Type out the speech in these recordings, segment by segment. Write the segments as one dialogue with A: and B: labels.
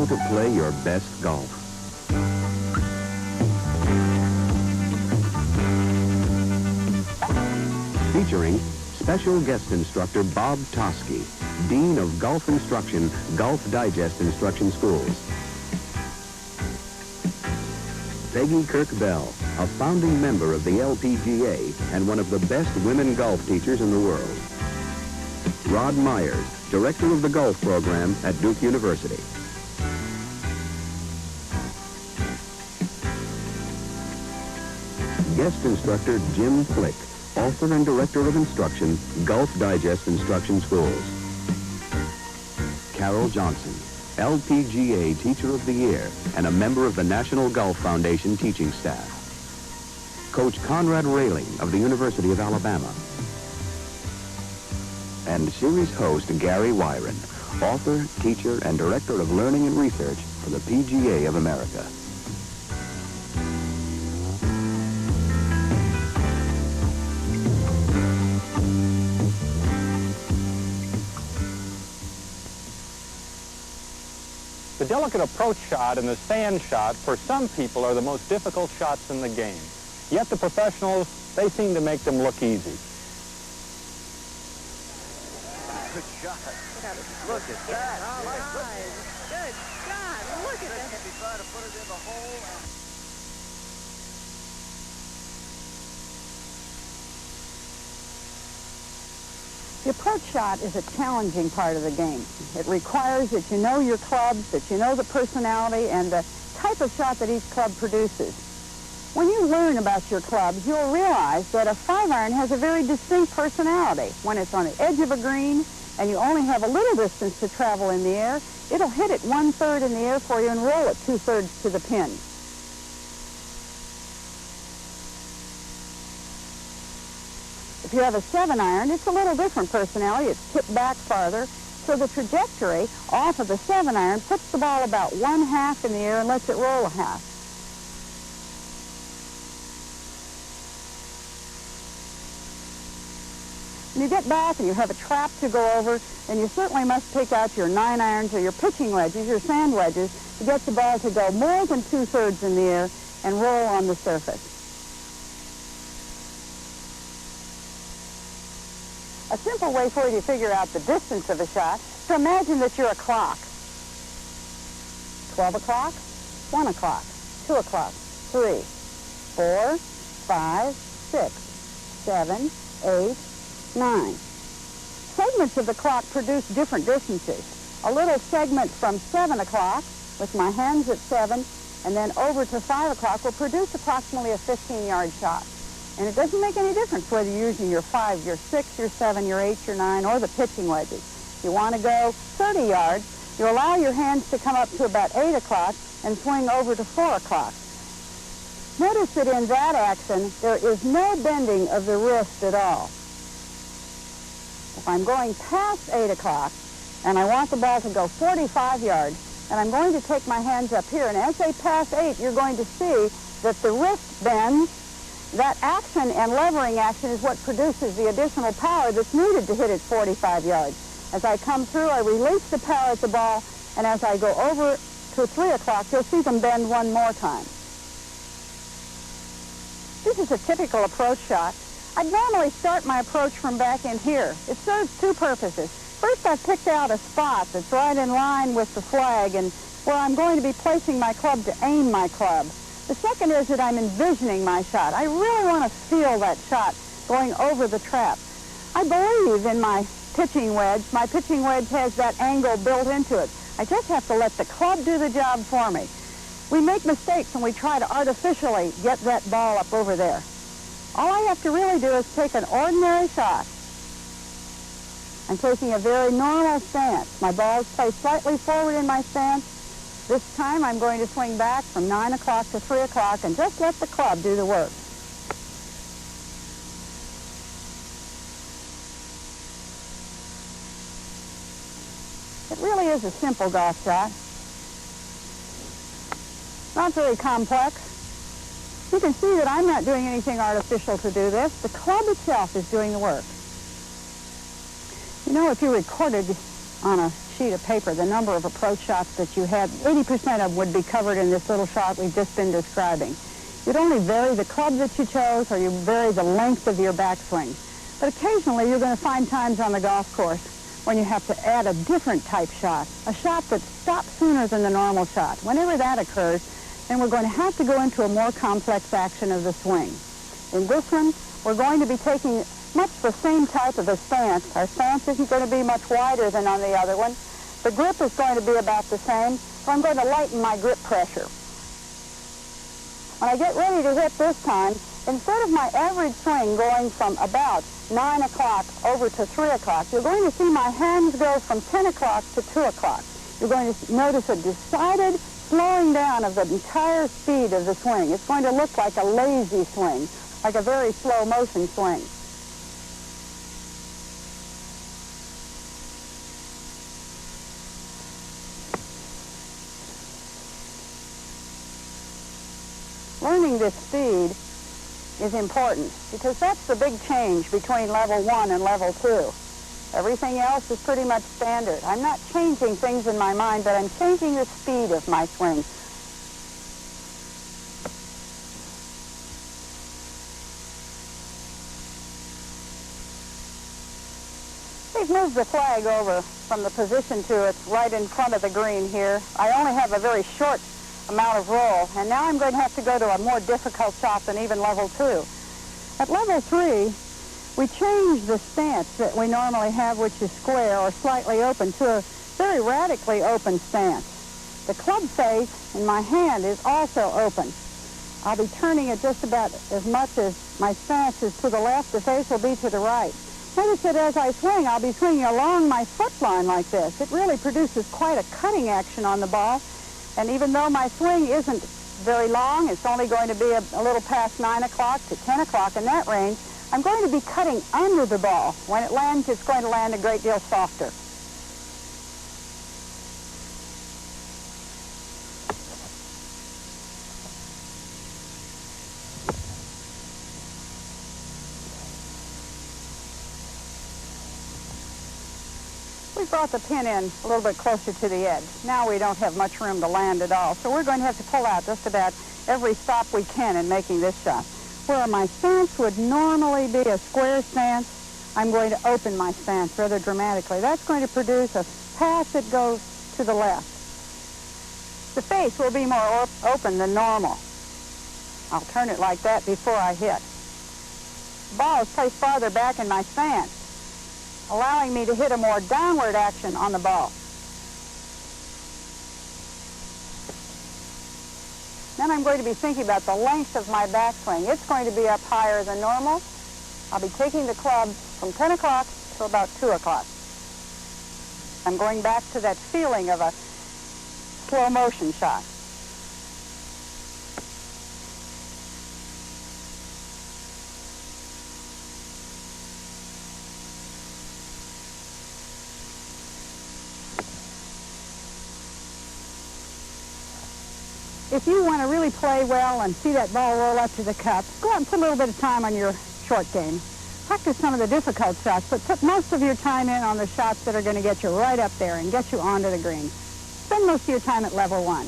A: how to play your best golf. Featuring special guest instructor Bob Toski, Dean of Golf Instruction, Golf Digest Instruction Schools. Peggy Kirk Bell, a founding member of the LPGA and one of the best women golf teachers in the world. Rod Myers, director of the golf program at Duke University. Guest instructor Jim Flick, author and director of instruction, Golf Digest Instruction Schools. Carol Johnson, LPGA Teacher of the Year and a member of the National Golf Foundation teaching staff. Coach Conrad Rehling of the University of Alabama. And series host Gary Wiren, author, teacher, and director of learning and research for the PGA of America.
B: The delicate approach shot and the sand shot, for some people, are the most difficult shots in the game. Yet the professionals, they seem to make them look easy.
C: Good shot. Look at that. Oh, my. Good God. Look at that. He tried to put it in the hole.
D: The approach shot is a challenging part of the game. It requires that you know your clubs, that you know the personality and the type of shot that each club produces. When you learn about your clubs, you'll realize that a 5-iron has a very distinct personality. When it's on the edge of a green and you only have a little distance to travel in the air, it'll hit it 1/3 in the air for you and roll it 2/3 to the pin. If you have a 7-iron, it's a little different personality. It's tipped back farther, so the trajectory off of the 7-iron puts the ball about 1/2 in the air and lets it roll 1/2. When you get back and you have a trap to go over, then you certainly must pick out your 9-irons or your pitching wedges, your sand wedges, to get the ball to go more than 2/3 in the air and roll on the surface. A simple way for you to figure out the distance of a shot is to imagine that you're a clock. 12 o'clock, 1 o'clock, 2 o'clock, 3, 4, 5, 6, 7, 8, 9. Segments of the clock produce different distances. A little segment from 7 o'clock, with my hands at 7, and then over to 5 o'clock will produce approximately a 15-yard shot. And it doesn't make any difference whether you're using your 5, your 6, your 7, your 8, your 9, or the pitching wedges. If you want to go 30 yards, you allow your hands to come up to about 8 o'clock and swing over to 4 o'clock. Notice that in that action, there is no bending of the wrist at all. If I'm going past 8 o'clock and I want the ball to go 45 yards, and I'm going to take my hands up here, and as they pass 8, you're going to see that the wrist bends. That action and levering action is what produces the additional power that's needed to hit it 45 yards. As I come through, I release the power at the ball, and as I go over to 3 o'clock, you'll see them bend one more time. This is a typical approach shot. I'd normally start my approach from back in here. It serves two purposes. First, I've picked out a spot that's right in line with the flag and where I'm going to be placing my club to aim my club. The second is that I'm envisioning my shot. I really want to feel that shot going over the trap. I believe in my pitching wedge. My pitching wedge has that angle built into it. I just have to let the club do the job for me. We make mistakes when we try to artificially get that ball up over there. All I have to really do is take an ordinary shot. I'm taking a very normal stance. My ball is placed slightly forward in my stance. This time I'm going to swing back from 9 o'clock to 3 o'clock and just let the club do the work. It really is a simple golf shot. Not very complex. You can see that I'm not doing anything artificial to do this. The club itself is doing the work. You know, if you recorded on a sheet of paper the number of approach shots that you had, 80% of them would be covered in this little shot we've just been describing. You'd only vary the club that you chose, or you vary the length of your backswing. But occasionally you're going to find times on the golf course when you have to add a different type shot, a shot that stops sooner than the normal shot. Whenever that occurs, then we're going to have to go into a more complex action of the swing. In this one, we're going to be taking much the same type of a stance. Our stance isn't going to be much wider than on the other one. The grip is going to be about the same, so I'm going to lighten my grip pressure. When I get ready to hit this time, instead of my average swing going from about 9 o'clock over to 3 o'clock, you're going to see my hands go from 10 o'clock to 2 o'clock. You're going to notice a decided slowing down of the entire speed of the swing. It's going to look like a lazy swing, like a very slow motion swing. Learning this speed is important because that's the big change between level 1 and level 2. Everything else is pretty much standard. I'm not changing things in my mind, but I'm changing the speed of my swing. They've moved the flag over from the position to its right in front of the green here. I only have a very short amount of roll, and now I'm going to have to go to a more difficult shot than even level 2. At level 3, we change the stance that we normally have, which is square or slightly open, to a very radically open stance. The club face in my hand is also open. I'll be turning it just about as much as my stance is to the left. The face will be to the right. Notice that as I swing, I'll be swinging along my foot line like this. It really produces quite a cutting action on the ball. And even though my swing isn't very long, it's only going to be a little past 9 o'clock to 10 o'clock in that range, I'm going to be cutting under the ball. When it lands, it's going to land a great deal softer. We brought the pin in a little bit closer to the edge. Now we don't have much room to land at all, so we're going to have to pull out just about every stop we can in making this shot. Where my stance would normally be a square stance, I'm going to open my stance rather dramatically. That's going to produce a pass that goes to the left. The face will be more open than normal. I'll turn it like that before I hit. The ball is placed farther back in my stance, allowing me to hit a more downward action on the ball. Then I'm going to be thinking about the length of my backswing. It's going to be up higher than normal. I'll be taking the club from 10 o'clock to about 2 o'clock. I'm going back to that feeling of a slow motion shot. If you want to really play well and see that ball roll up to the cup, go out and put a little bit of time on your short game. Practice some of the difficult shots, but put most of your time in on the shots that are going to get you right up there and get you onto the green. Spend most of your time at level 1.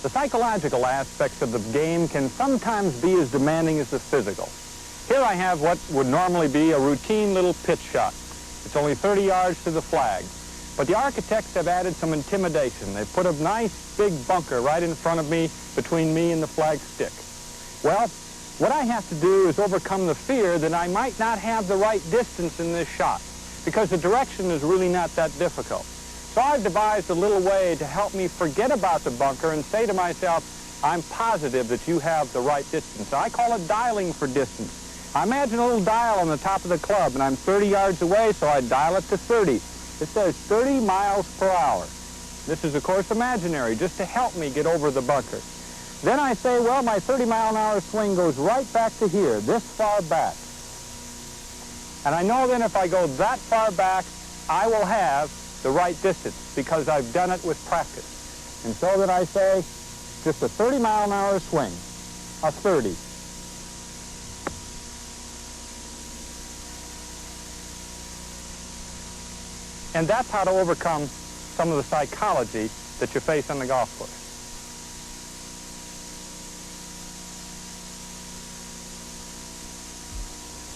B: The psychological aspects of the game can sometimes be as demanding as the physical. Here I have what would normally be a routine little pitch shot. It's only 30 yards to the flag. But the architects have added some intimidation. They've put a nice big bunker right in front of me, between me and the flag stick. Well, what I have to do is overcome the fear that I might not have the right distance in this shot, because the direction is really not that difficult. So I've devised a little way to help me forget about the bunker and say to myself, I'm positive that you have the right distance. I call it dialing for distance. I imagine a little dial on the top of the club, and I'm 30 yards away, so I dial it to 30. It says 30 miles per hour. This is, of course, imaginary, just to help me get over the bunker. Then I say, well, my 30-mile-an-hour swing goes right back to here, this far back. And I know then if I go that far back, I will have the right distance, because I've done it with practice. And so then I say, just a 30-mile-an-hour swing, a 30. And that's how to overcome some of the psychology that you face on the golf course.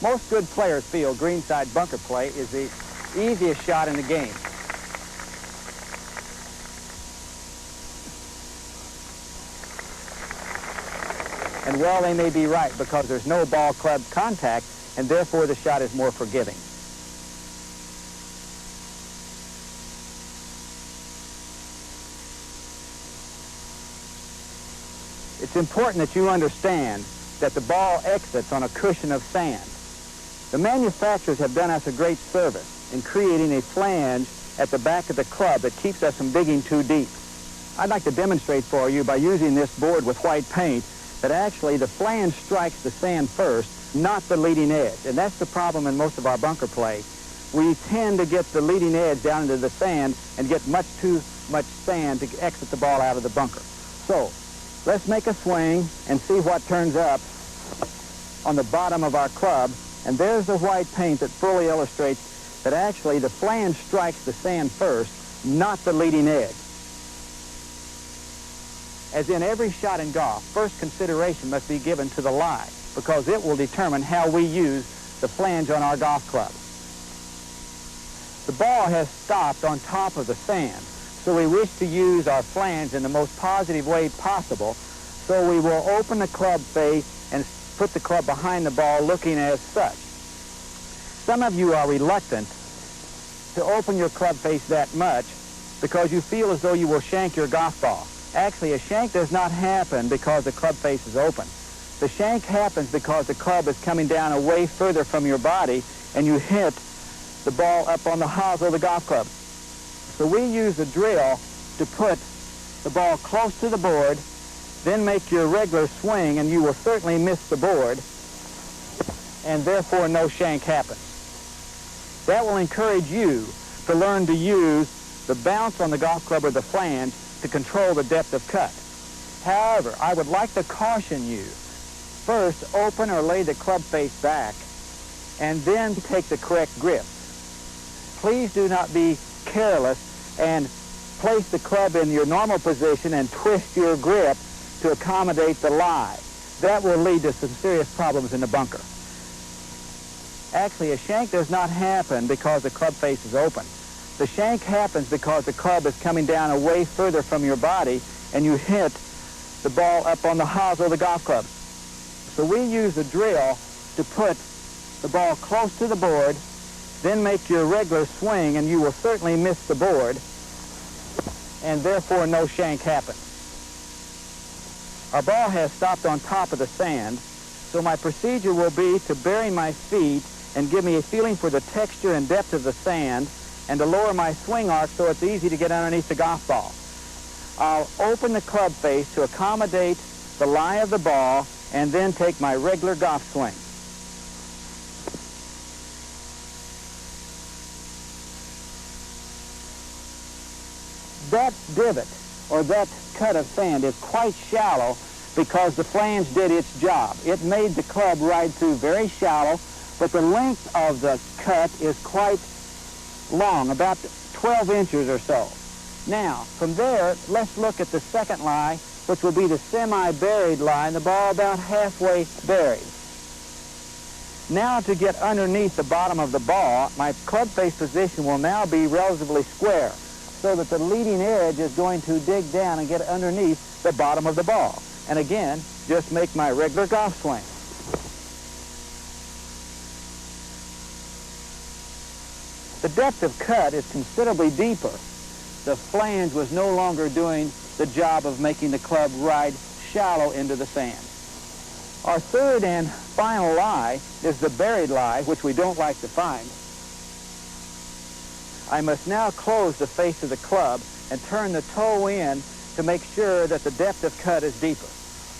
E: Most good players feel greenside bunker play is the easiest shot in the game. And well, they may be right, because there's no ball-club contact, and therefore the shot is more forgiving. It's important that you understand that the ball exits on a cushion of sand. The manufacturers have done us a great service in creating a flange at the back of the club that keeps us from digging too deep. I'd like to demonstrate for you by using this board with white paint that actually the flange strikes the sand first, not the leading edge. And that's the problem in most of our bunker play. We tend to get the leading edge down into the sand and get much too much sand to exit the ball out of the bunker. So let's make a swing and see what turns up on the bottom of our club. And there's the white paint that fully illustrates that actually the flange strikes the sand first, not the leading edge. As in every shot in golf, first consideration must be given to the lie, because it will determine how we use the flange on our golf club. The ball has stopped on top of the sand, so we wish to use our flange in the most positive way possible. So we will open the club face and put the club behind the ball looking as such. Some of you are reluctant to open your club face that much because you feel as though you will shank your golf ball. Actually, a shank does not happen because the club face is open. The shank happens because the club is coming down away further from your body and you hit the ball up on the hosel of the golf club. So we use a drill to put the ball close to the board, then make your regular swing, and you will certainly miss the board, and therefore no shank happens. That will encourage you to learn to use the bounce on the golf club or the flange to control the depth of cut. However, I would like to caution you. First, open or lay the club face back, and then take the correct grip. Please do not be careless and place the club in your normal position and twist your grip to accommodate the lie. That will lead to some serious problems in the bunker. Actually, a shank does not happen because the club face is open. The shank happens because the club is coming down away further from your body and you hit the ball up on the hosel of the golf club. So we use a drill to put the ball close to the board, then make your regular swing, and you will certainly miss the board, and therefore no shank happens. Our ball has stopped on top of the sand, so my procedure will be to bury my feet and give me a feeling for the texture and depth of the sand, and to lower my swing arc so it's easy to get underneath the golf ball. I'll open the club face to accommodate the lie of the ball, and then take my regular golf swing. That divot, or that cut of sand, is quite shallow because the flange did its job. It made the club ride through very shallow, but the length of the cut is quite long, about 12 inches or so. Now, from there, let's look at the second lie, which will be the semi-buried lie, and the ball about halfway buried. Now, to get underneath the bottom of the ball, my club face position will now be relatively square, so that the leading edge is going to dig down and get underneath the bottom of the ball. And again, just make my regular golf swing. The depth of cut is considerably deeper. The flange was no longer doing the job of making the club ride shallow into the sand. Our third and final lie is the buried lie, which we don't like to find. I must now close the face of the club and turn the toe in to make sure that the depth of cut is deeper.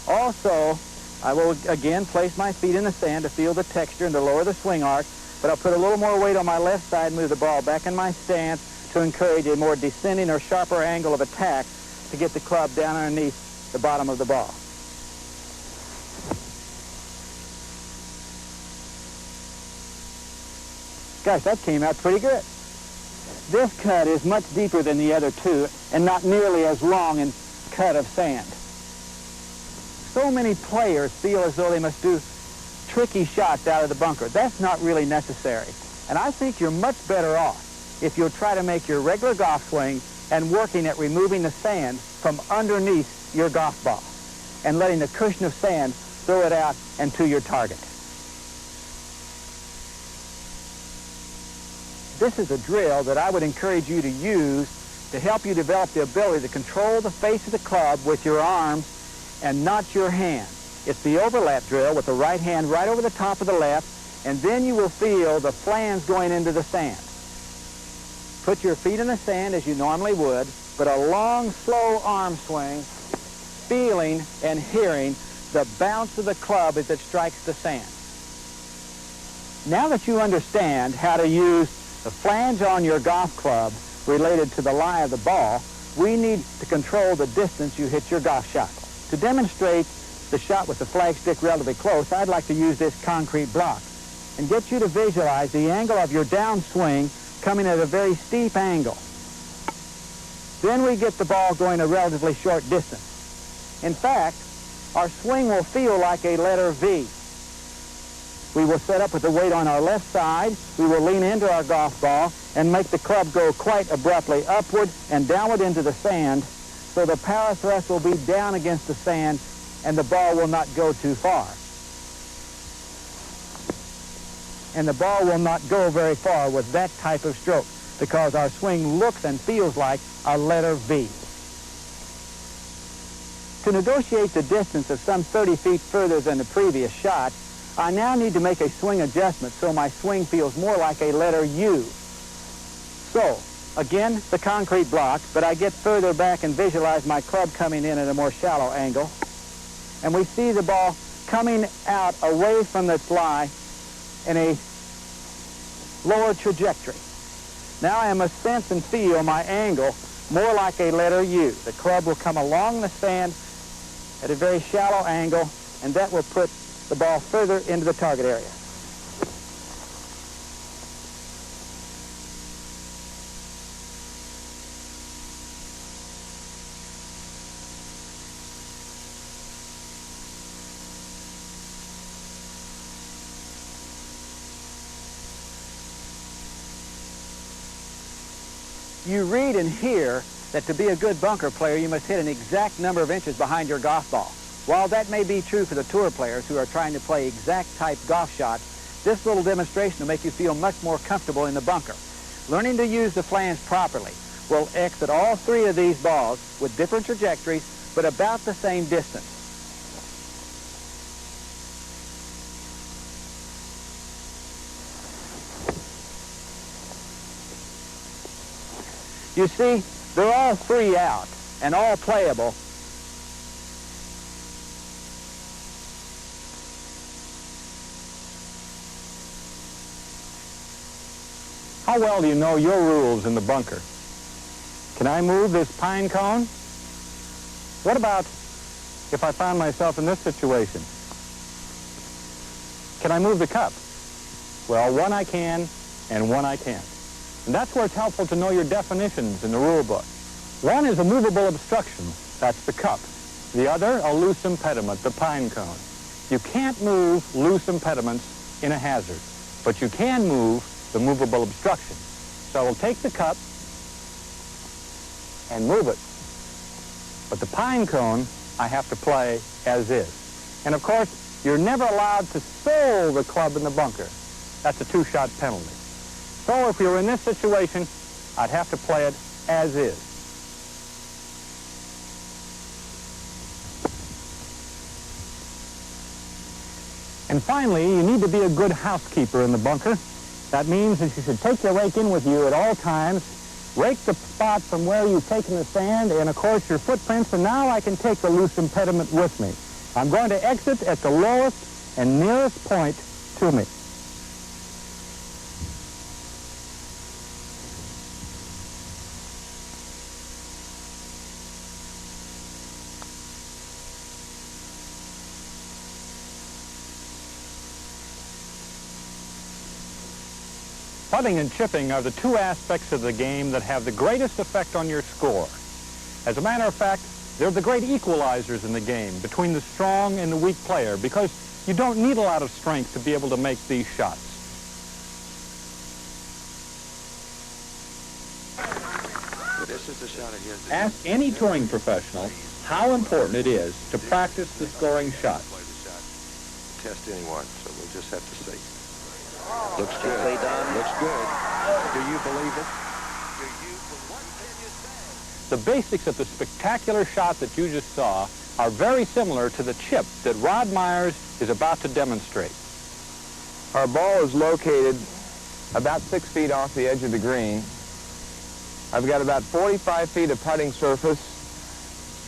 E: Also, I will again place my feet in the sand to feel the texture and to lower the swing arc, but I'll put a little more weight on my left side and move the ball back in my stance to encourage a more descending or sharper angle of attack to get the club down underneath the bottom of the ball. Gosh, that came out pretty good. This cut is much deeper than the other two and not nearly as long in cut of sand. So many players feel as though they must do tricky shots out of the bunker. That's not really necessary. And I think you're much better off if you'll try to make your regular golf swing and working at removing the sand from underneath your golf ball and letting the cushion of sand throw it out and to your target. This is a drill that I would encourage you to use to help you develop the ability to control the face of the club with your arms and not your hand. It's the overlap drill with the right hand right over the top of the left, and then you will feel the flange going into the sand. Put your feet in the sand as you normally would, but a long, slow arm swing, feeling and hearing the bounce of the club as it strikes the sand. Now that you understand how to use the flange on your golf club related to the lie of the ball, we need to control the distance you hit your golf shot. To demonstrate the shot with the flagstick relatively close, I'd like to use this concrete block and get you to visualize the angle of your downswing coming at a very steep angle. Then we get the ball going a relatively short distance. In fact, our swing will feel like a letter V. We will set up with the weight on our left side. We will lean into our golf ball and make the club go quite abruptly upward and downward into the sand, so the power thrust will be down against the sand and the ball will not go too far. And the ball will not go very far with that type of stroke because our swing looks and feels like a letter V. To negotiate the distance of some 30 feet further than the previous shot, I now need to make a swing adjustment so my swing feels more like a letter U. So, again, the concrete block, but I get further back and visualize my club coming in at a more shallow angle. And we see the ball coming out away from its lie in a lower trajectory. Now I must sense and feel my angle more like a letter U. The club will come along the sand at a very shallow angle, and that will put the ball further into the target area. You read and hear that to be a good bunker player, you must hit an exact number of inches behind your golf ball. While that may be true for the tour players who are trying to play exact type golf shots, this little demonstration will make you feel much more comfortable in the bunker. Learning to use the flange properly will exit all three of these balls with different trajectories, but about the same distance. You see, they're all three out and all playable.
B: How well do you know your rules in the bunker? Can I move this pine cone? What about if I found myself in this situation? Can I move the cup? Well, one I can and one I can't. And that's where it's helpful to know your definitions in the rule book. One is a movable obstruction. That's the cup. The other, a loose impediment, the pine cone. You can't move loose impediments in a hazard, but you can move the movable obstruction. So we'll take the cup and move it. But the pine cone, I have to play as is. And of course, you're never allowed to soul the club in the bunker. That's a two-shot penalty. So if we were in this situation, I'd have to play it as is. And finally, you need to be a good housekeeper in the bunker. That means that you should take your rake in with you at all times, rake the spot from where you've taken the sand, and of course your footprints, and now I can take the loose impediment with me. I'm going to exit at the lowest and nearest point to me. Putting and chipping are the two aspects of the game that have the greatest effect on your score. As a matter of fact, they're the great equalizers in the game between the strong and the weak player, because you don't need a lot of strength to be able to make these shots.
F: This is the shot again.
B: Ask any touring professional how important it is to practice the scoring shot.
F: Test anyone, so we'll just have to see. Looks good.
C: Nicely done.
F: Looks good. Do you believe it?
B: The basics of the spectacular shot that you just saw are very similar to the chip that Rod Myers is about to demonstrate.
G: Our ball is located about 6 feet off the edge of the green. I've got about 45 feet of putting surface.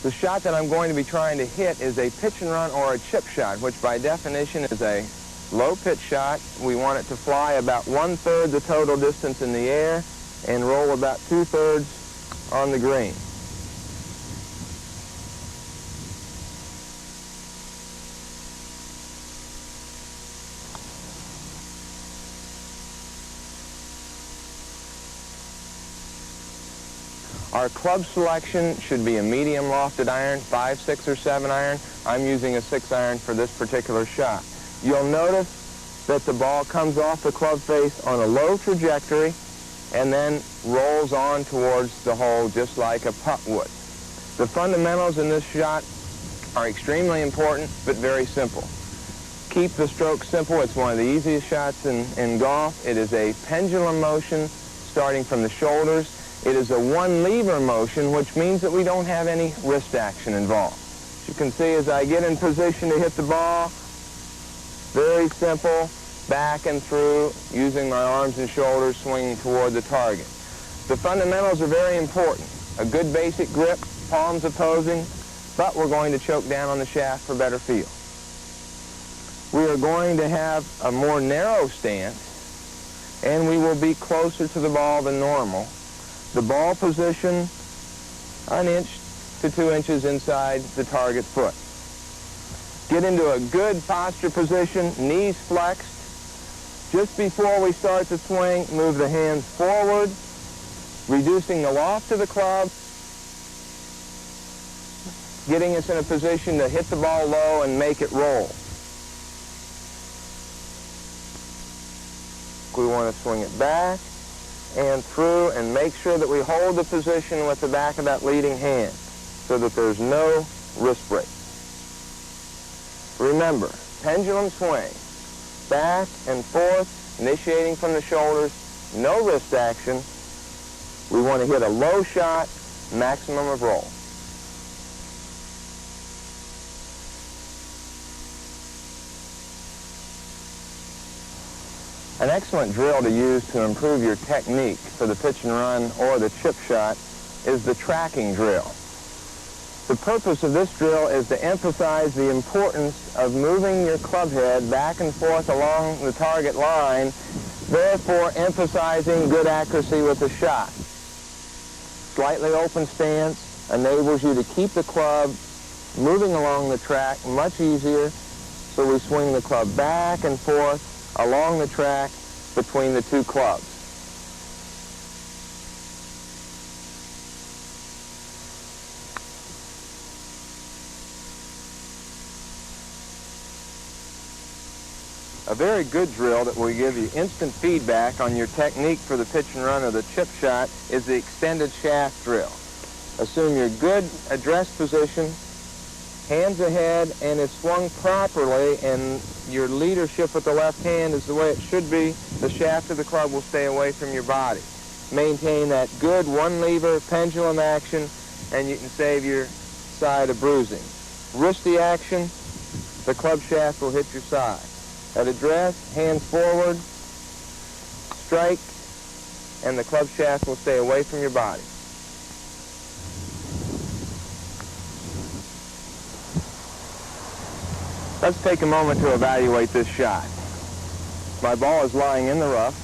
G: The shot that I'm going to be trying to hit is a pitch and run or a chip shot, which by definition is a low pitch shot. We want it to fly about 1/3 the total distance in the air and roll about 2/3 on the green. Our club selection should be a medium lofted iron, 5, 6, or 7 iron. I'm using a 6 iron for this particular shot. You'll notice that the ball comes off the club face on a low trajectory and then rolls on towards the hole just like a putt would. The fundamentals in this shot are extremely important, but very simple. Keep the stroke simple. It's one of the easiest shots in golf. It is a pendulum motion starting from the shoulders. It is a one-lever motion, which means that we don't have any wrist action involved. As you can see, as I get in position to hit the ball, very simple, back and through, using my arms and shoulders, swinging toward the target. The fundamentals are very important. A good basic grip, palms opposing, but we're going to choke down on the shaft for better feel. We are going to have a more narrow stance, and we will be closer to the ball than normal. The ball position, 1 inch to 2 inches inside the target foot. Get into a good posture position, knees flexed. Just before we start the swing, move the hands forward, reducing the loft of the club, getting us in a position to hit the ball low and make it roll. We want to swing it back and through and make sure that we hold the position with the back of that leading hand so that there's no wrist break. Remember, pendulum swing, back and forth, initiating from the shoulders, no wrist action. We want to hit a low shot, maximum of roll. An excellent drill to use to improve your technique for the pitch and run or the chip shot is the tracking drill. The purpose of this drill is to emphasize the importance of moving your club head back and forth along the target line, therefore emphasizing good accuracy with the shot. Slightly open stance enables you to keep the club moving along the track much easier, so we swing the club back and forth along the track between the two clubs. A very good drill that will give you instant feedback on your technique for the pitch and run or the chip shot is the extended shaft drill. Assume your good address position, hands ahead, and it's swung properly, and your leadership with the left hand is the way it should be. The shaft of the club will stay away from your body. Maintain that good one-lever pendulum action, and you can save your side of bruising. Wristy action, the club shaft will hit your side. At address, hands forward, strike, and the club shaft will stay away from your body. Let's take a moment to evaluate this shot. My ball is lying in the rough.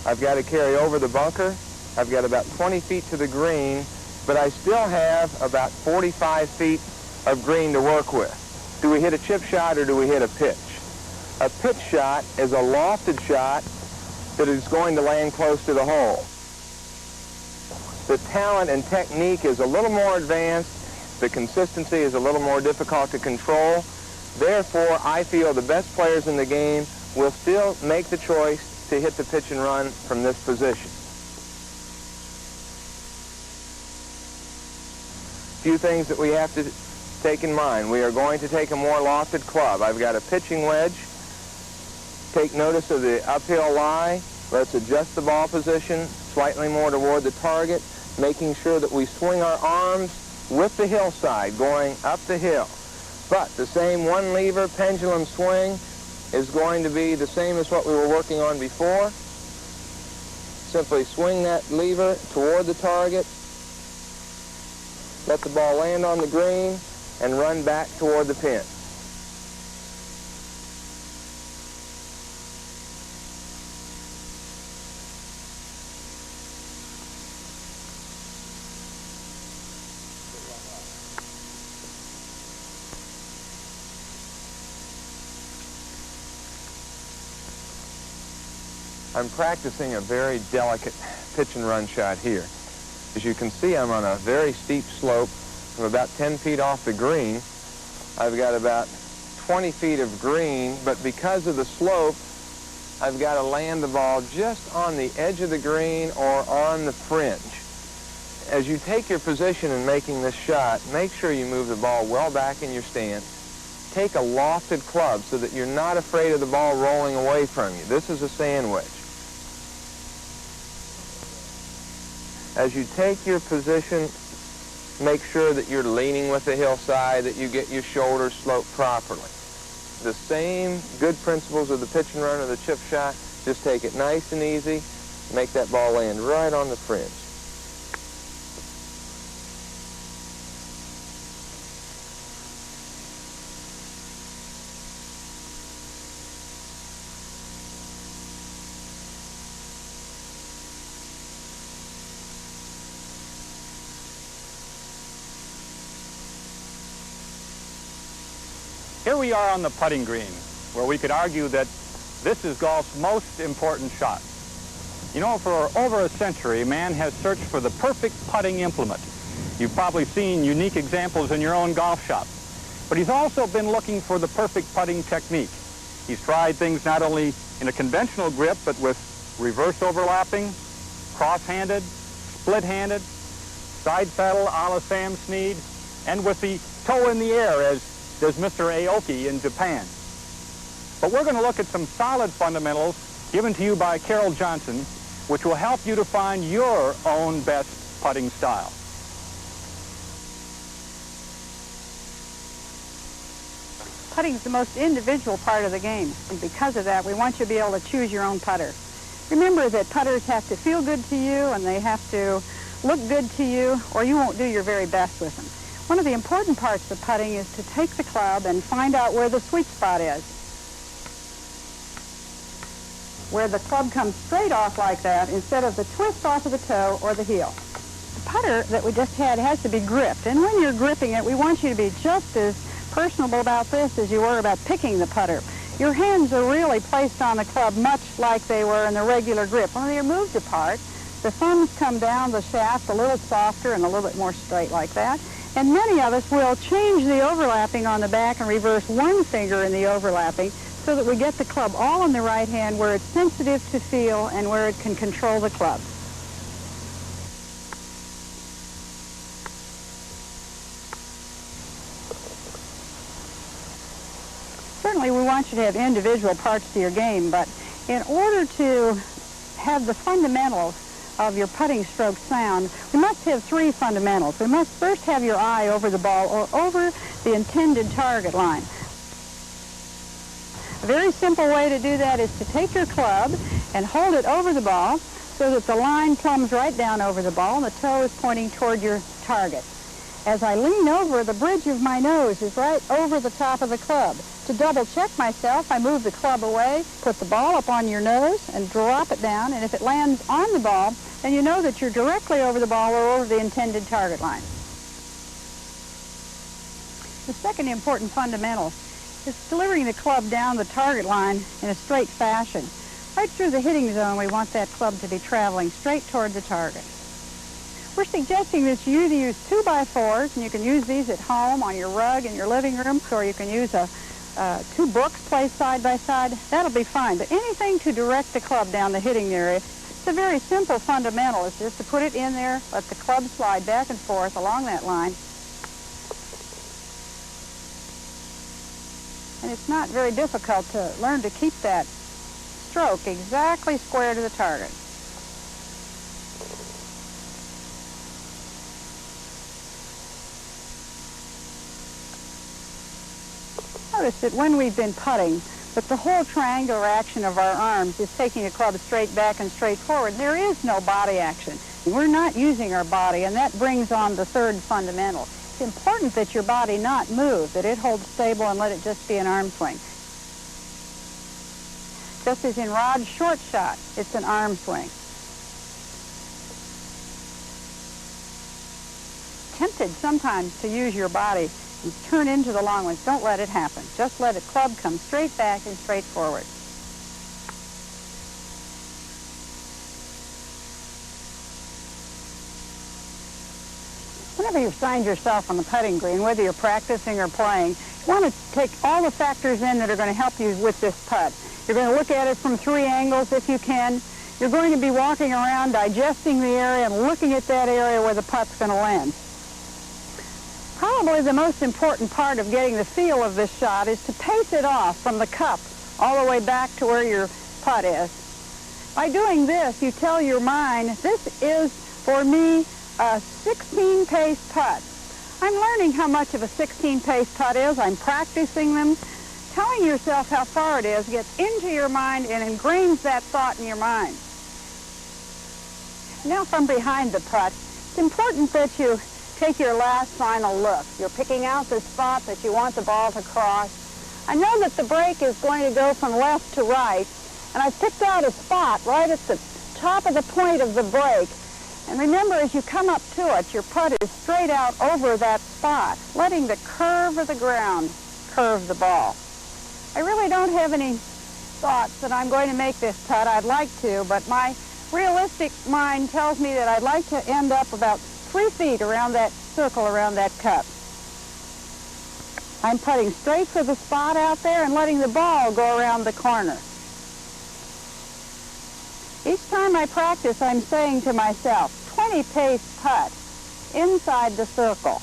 G: I've got to carry over the bunker. I've got about 20 feet to the green, but I still have about 45 feet of green to work with. Do we hit a chip shot or do we hit a pitch? A pitch shot is a lofted shot that it's going to land close to the hole. The talent and technique is a little more advanced. The consistency is a little more difficult to control. Therefore, I feel the best players in the game will still make the choice to hit the pitch and run from this position. Few things that we have to take in mind. We are going to take a more lofted club. I've got a pitching wedge. Take notice of the uphill lie. Let's adjust the ball position slightly more toward the target, making sure that we swing our arms with the hillside, going up the hill. But the same one lever pendulum swing is going to be the same as what we were working on before. Simply swing that lever toward the target, let the ball land on the green, and run back toward the pin. I'm practicing a very delicate pitch and run shot here. As you can see, I'm on a very steep slope. I'm about 10 feet off the green. I've got about 20 feet of green, but because of the slope, I've got to land the ball just on the edge of the green or on the fringe. As you take your position in making this shot, make sure you move the ball well back in your stance. Take a lofted club so that you're not afraid of the ball rolling away from you. This is a sandwich. As you take your position, make sure that you're leaning with the hillside, that you get your shoulders sloped properly. The same good principles of the pitch and run or the chip shot, just take it nice and easy, make that ball land right on the fringe.
B: Here we are on the putting green, where we could argue that this is golf's most important shot. You know, for over a century, man has searched for the perfect putting implement. You've probably seen unique examples in your own golf shop. But he's also been looking for the perfect putting technique. He's tried things not only in a conventional grip, but with reverse overlapping, cross-handed, split-handed, side saddle a la Sam Snead, and with the toe in the air, as does Mr. Aoki in Japan. But we're going to look at some solid fundamentals given to you by Carol Johnson, which will help you to find your own best putting style.
D: Putting is the most individual part of the game, and because of that, we want you to be able to choose your own putter. Remember that putters have to feel good to you, and they have to look good to you, or you won't do your very best with them. One of the important parts of putting is to take the club and find out where the sweet spot is. Where the club comes straight off like that instead of the twist off of the toe or the heel. The putter that we just had has to be gripped, and when you're gripping it, we want you to be just as personable about this as you were about picking the putter. Your hands are really placed on the club much like they were in the regular grip. When they're moved apart, the thumbs come down the shaft a little softer and a little bit more straight like that. And many of us will change the overlapping on the back and reverse one finger in the overlapping so that we get the club all in the right hand where it's sensitive to feel and where it can control the club. Certainly we want you to have individual parts to your game, but in order to have the fundamentals of your putting stroke sound, we must have three fundamentals. We must first have your eye over the ball or over the intended target line. A very simple way to do that is to take your club and hold it over the ball so that the line plumbs right down over the ball and the toe is pointing toward your target. As I lean over, the bridge of my nose is right over the top of the club. To double check myself, I move the club away, put the ball up on your nose, and drop it down, and if it lands on the ball, then you know that you're directly over the ball or over the intended target line. The second important fundamental is delivering the club down the target line in a straight fashion. Right through the hitting zone, we want that club to be traveling straight toward the target. We're suggesting that you either use 2x4s, and you can use these at home on your rug in your living room, or you can use two books placed side by side. That'll be fine. But anything to direct the club down the hitting area, it's a very simple fundamental. It's just to put it in there, let the club slide back and forth along that line. And it's not very difficult to learn to keep that stroke exactly square to the target. Notice that when we've been putting, that the whole triangular action of our arms is taking the club straight back and straight forward. There is no body action. We're not using our body, and that brings on the third fundamental. It's important that your body not move, that it holds stable and let it just be an arm swing. Just as in Rod's short shot, it's an arm swing. Tempted sometimes to use your body and turn into the long ones. Don't let it happen. Just let a club come straight back and straight forward. Whenever you find yourself on the putting green, whether you're practicing or playing, you want to take all the factors in that are going to help you with this putt. You're going to look at it from 3 angles if you can. You're going to be walking around, digesting the area, and looking at that area where the putt's going to land. Probably the most important part of getting the feel of this shot is to pace it off from the cup all the way back to where your putt is. By doing this, you tell your mind, this is, for me, a 16-pace putt. I'm learning how much of a 16-pace putt is. I'm practicing them. Telling yourself how far it is gets into your mind and ingrains that thought in your mind. Now from behind the putt, it's important that you take your last final look. You're picking out the spot that you want the ball to cross. I know that the break is going to go from left to right, and I've picked out a spot right at the top of the point of the break. And remember, as you come up to it, your putt is straight out over that spot, letting the curve of the ground curve the ball. I really don't have any thoughts that I'm going to make this putt. I'd like to, but my realistic mind tells me that I'd like to end up about 3 feet around that circle around that cup. I'm putting straight for the spot out there and letting the ball go around the corner. Each time I practice, I'm saying to myself, 20-pace putt inside the circle.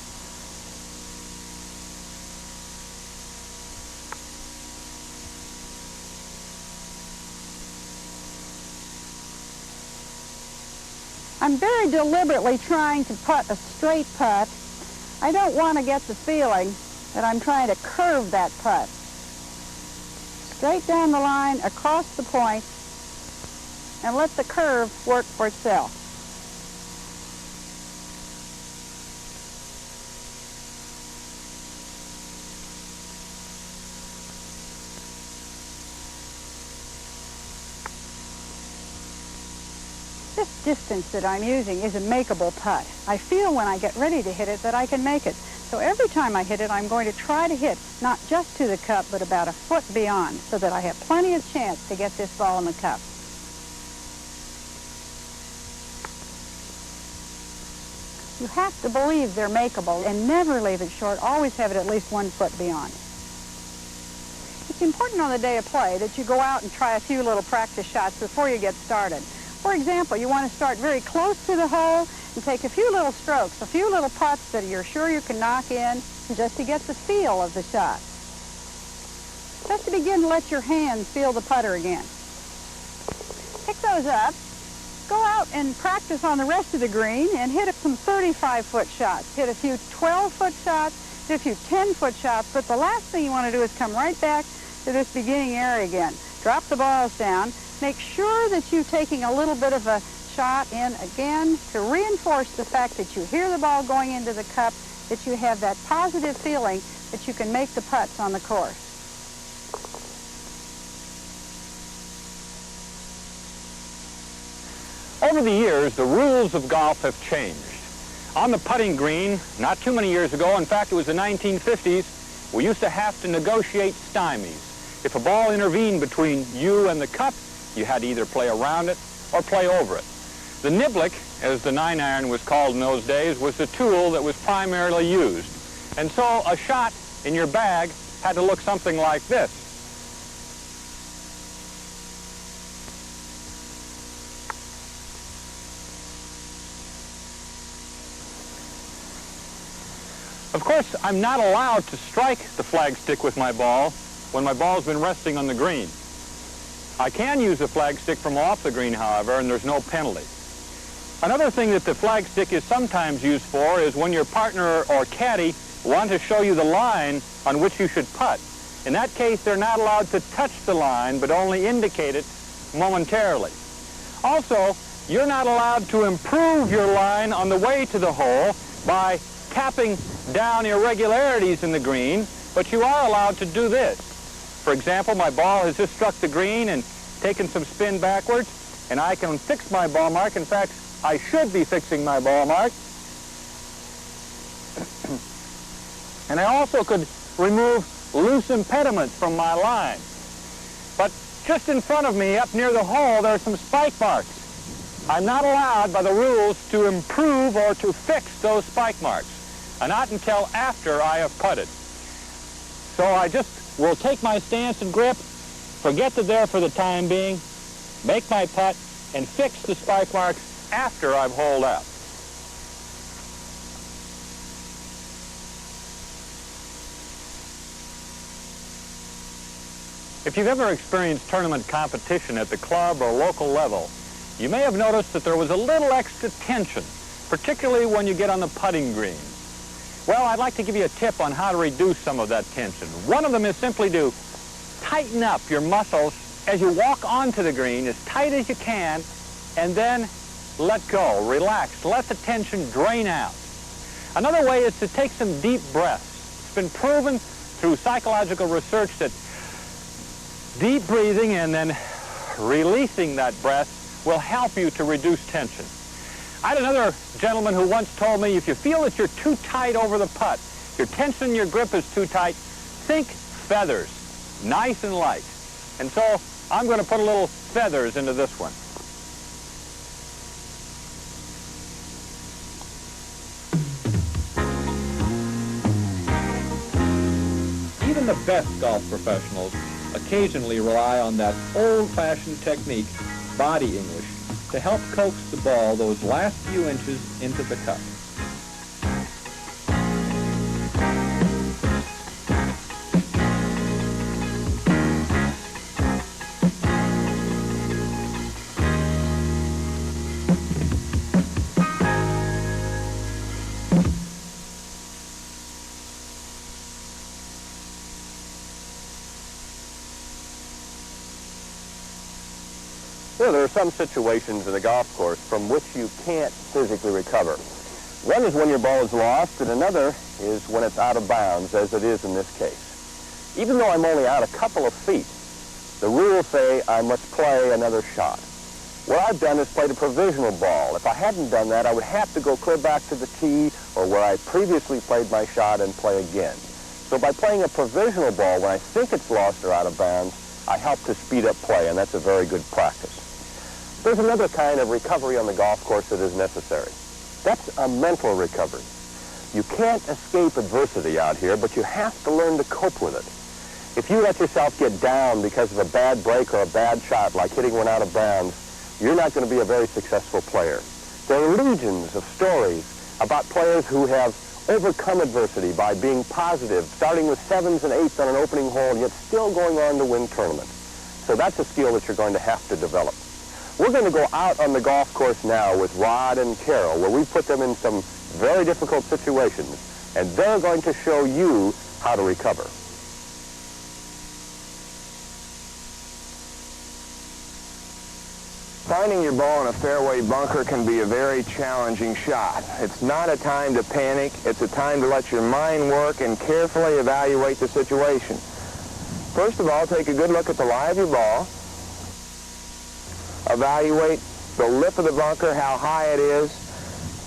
D: I'm very deliberately trying to putt a straight putt. I don't want to get the feeling that I'm trying to curve that putt. Straight down the line, across the point, and let the curve work for itself. This distance that I'm using is a makeable putt. I feel when I get ready to hit it that I can make it. So every time I hit it, I'm going to try to hit not just to the cup, but about a foot beyond, so that I have plenty of chance to get this ball in the cup. You have to believe they're makeable and never leave it short. Always have it at least 1 foot beyond. It's important on the day of play that you go out and try a few little practice shots before you get started. For example, you want to start very close to the hole and take a few little strokes, a few little putts that you're sure you can knock in, just to get the feel of the shot. Just to begin to let your hands feel the putter again. Pick those up, go out and practice on the rest of the green and hit some 35-foot shots. Hit a few 12-foot shots, hit a few 10-foot shots, but the last thing you want to do is come right back to this beginning area again. Drop the balls down. Make sure that you're taking a little bit of a shot in again to reinforce the fact that you hear the ball going into the cup, that you have that positive feeling that you can make the putts on the course.
B: Over the years, the rules of golf have changed. On the putting green, not too many years ago, in fact, it was the 1950s, we used to have to negotiate stymies. If a ball intervened between you and the cup, You had to either play around it or play over it. The niblick, as the 9-iron was called in those days, was the tool that was primarily used. And so a shot in your bag had to look something like this. Of course, I'm not allowed to strike the flagstick with my ball when my ball's been resting on the green. I can use the flagstick from off the green, however, and there's no penalty. Another thing that the flagstick is sometimes used for is when your partner or caddy want to show you the line on which you should putt. In that case, they're not allowed to touch the line, but only indicate it momentarily. Also, you're not allowed to improve your line on the way to the hole by tapping down irregularities in the green, but you are allowed to do this. For example, my ball has just struck the green and taken some spin backwards, and I can fix my ball mark. In fact, I should be fixing my ball mark. And I also could remove loose impediments from my line. But just in front of me, up near the hole, there are some spike marks. I'm not allowed by the rules to improve or to fix those spike marks, and not until after I have putted. So I just will take my stance and grip, forget that they're for the time being, make my putt, and fix the spike marks after I've holed out. If you've ever experienced tournament competition at the club or local level, you may have noticed that there was a little extra tension, particularly when you get on the putting green. Well, I'd like to give you a tip on how to reduce some of that tension. One of them is simply to tighten up your muscles as you walk onto the green as tight as you can, and then let go, relax, let the tension drain out. Another way is to take some deep breaths. It's been proven through psychological research that deep breathing and then releasing that breath will help you to reduce tension. I had another gentleman who once told me, if you feel that you're too tight over the putt, your tension in your grip is too tight, think feathers, nice and light. And so I'm going to put a little feathers into this one. Even the best golf professionals occasionally rely on that old-fashioned technique, body English, to help coax the ball those last few inches into the cup.
F: You know, there are some situations in the golf course from which you can't physically recover. One is when your ball is lost, and another is when it's out of bounds, as it is in this case. Even though I'm only out a couple of feet, the rules say I must play another shot. What I've done is played a provisional ball. If I hadn't done that, I would have to go clear back to the tee or where I previously played my shot and play again. So by playing a provisional ball when I think it's lost or out of bounds, I help to speed up play, and that's a very good practice. There's another kind of recovery on the golf course that is necessary. That's a mental recovery. You can't escape adversity out here, but you have to learn to cope with it. If you let yourself get down because of a bad break or a bad shot, like hitting one out of bounds, you're not going to be a very successful player. There are legions of stories about players who have overcome adversity by being positive, starting with 7s and 8s on an opening hole, and yet still going on to win tournaments. So that's a skill that you're going to have to develop. We're going to go out on the golf course now with Rod and Carol, where we put them in some very difficult situations, and they're going to show you how to recover.
G: Finding your ball in a fairway bunker can be a very challenging shot. It's not a time to panic. It's a time to let your mind work and carefully evaluate the situation. First of all, take a good look at the lie of your ball. Evaluate the lip of the bunker, how high it is,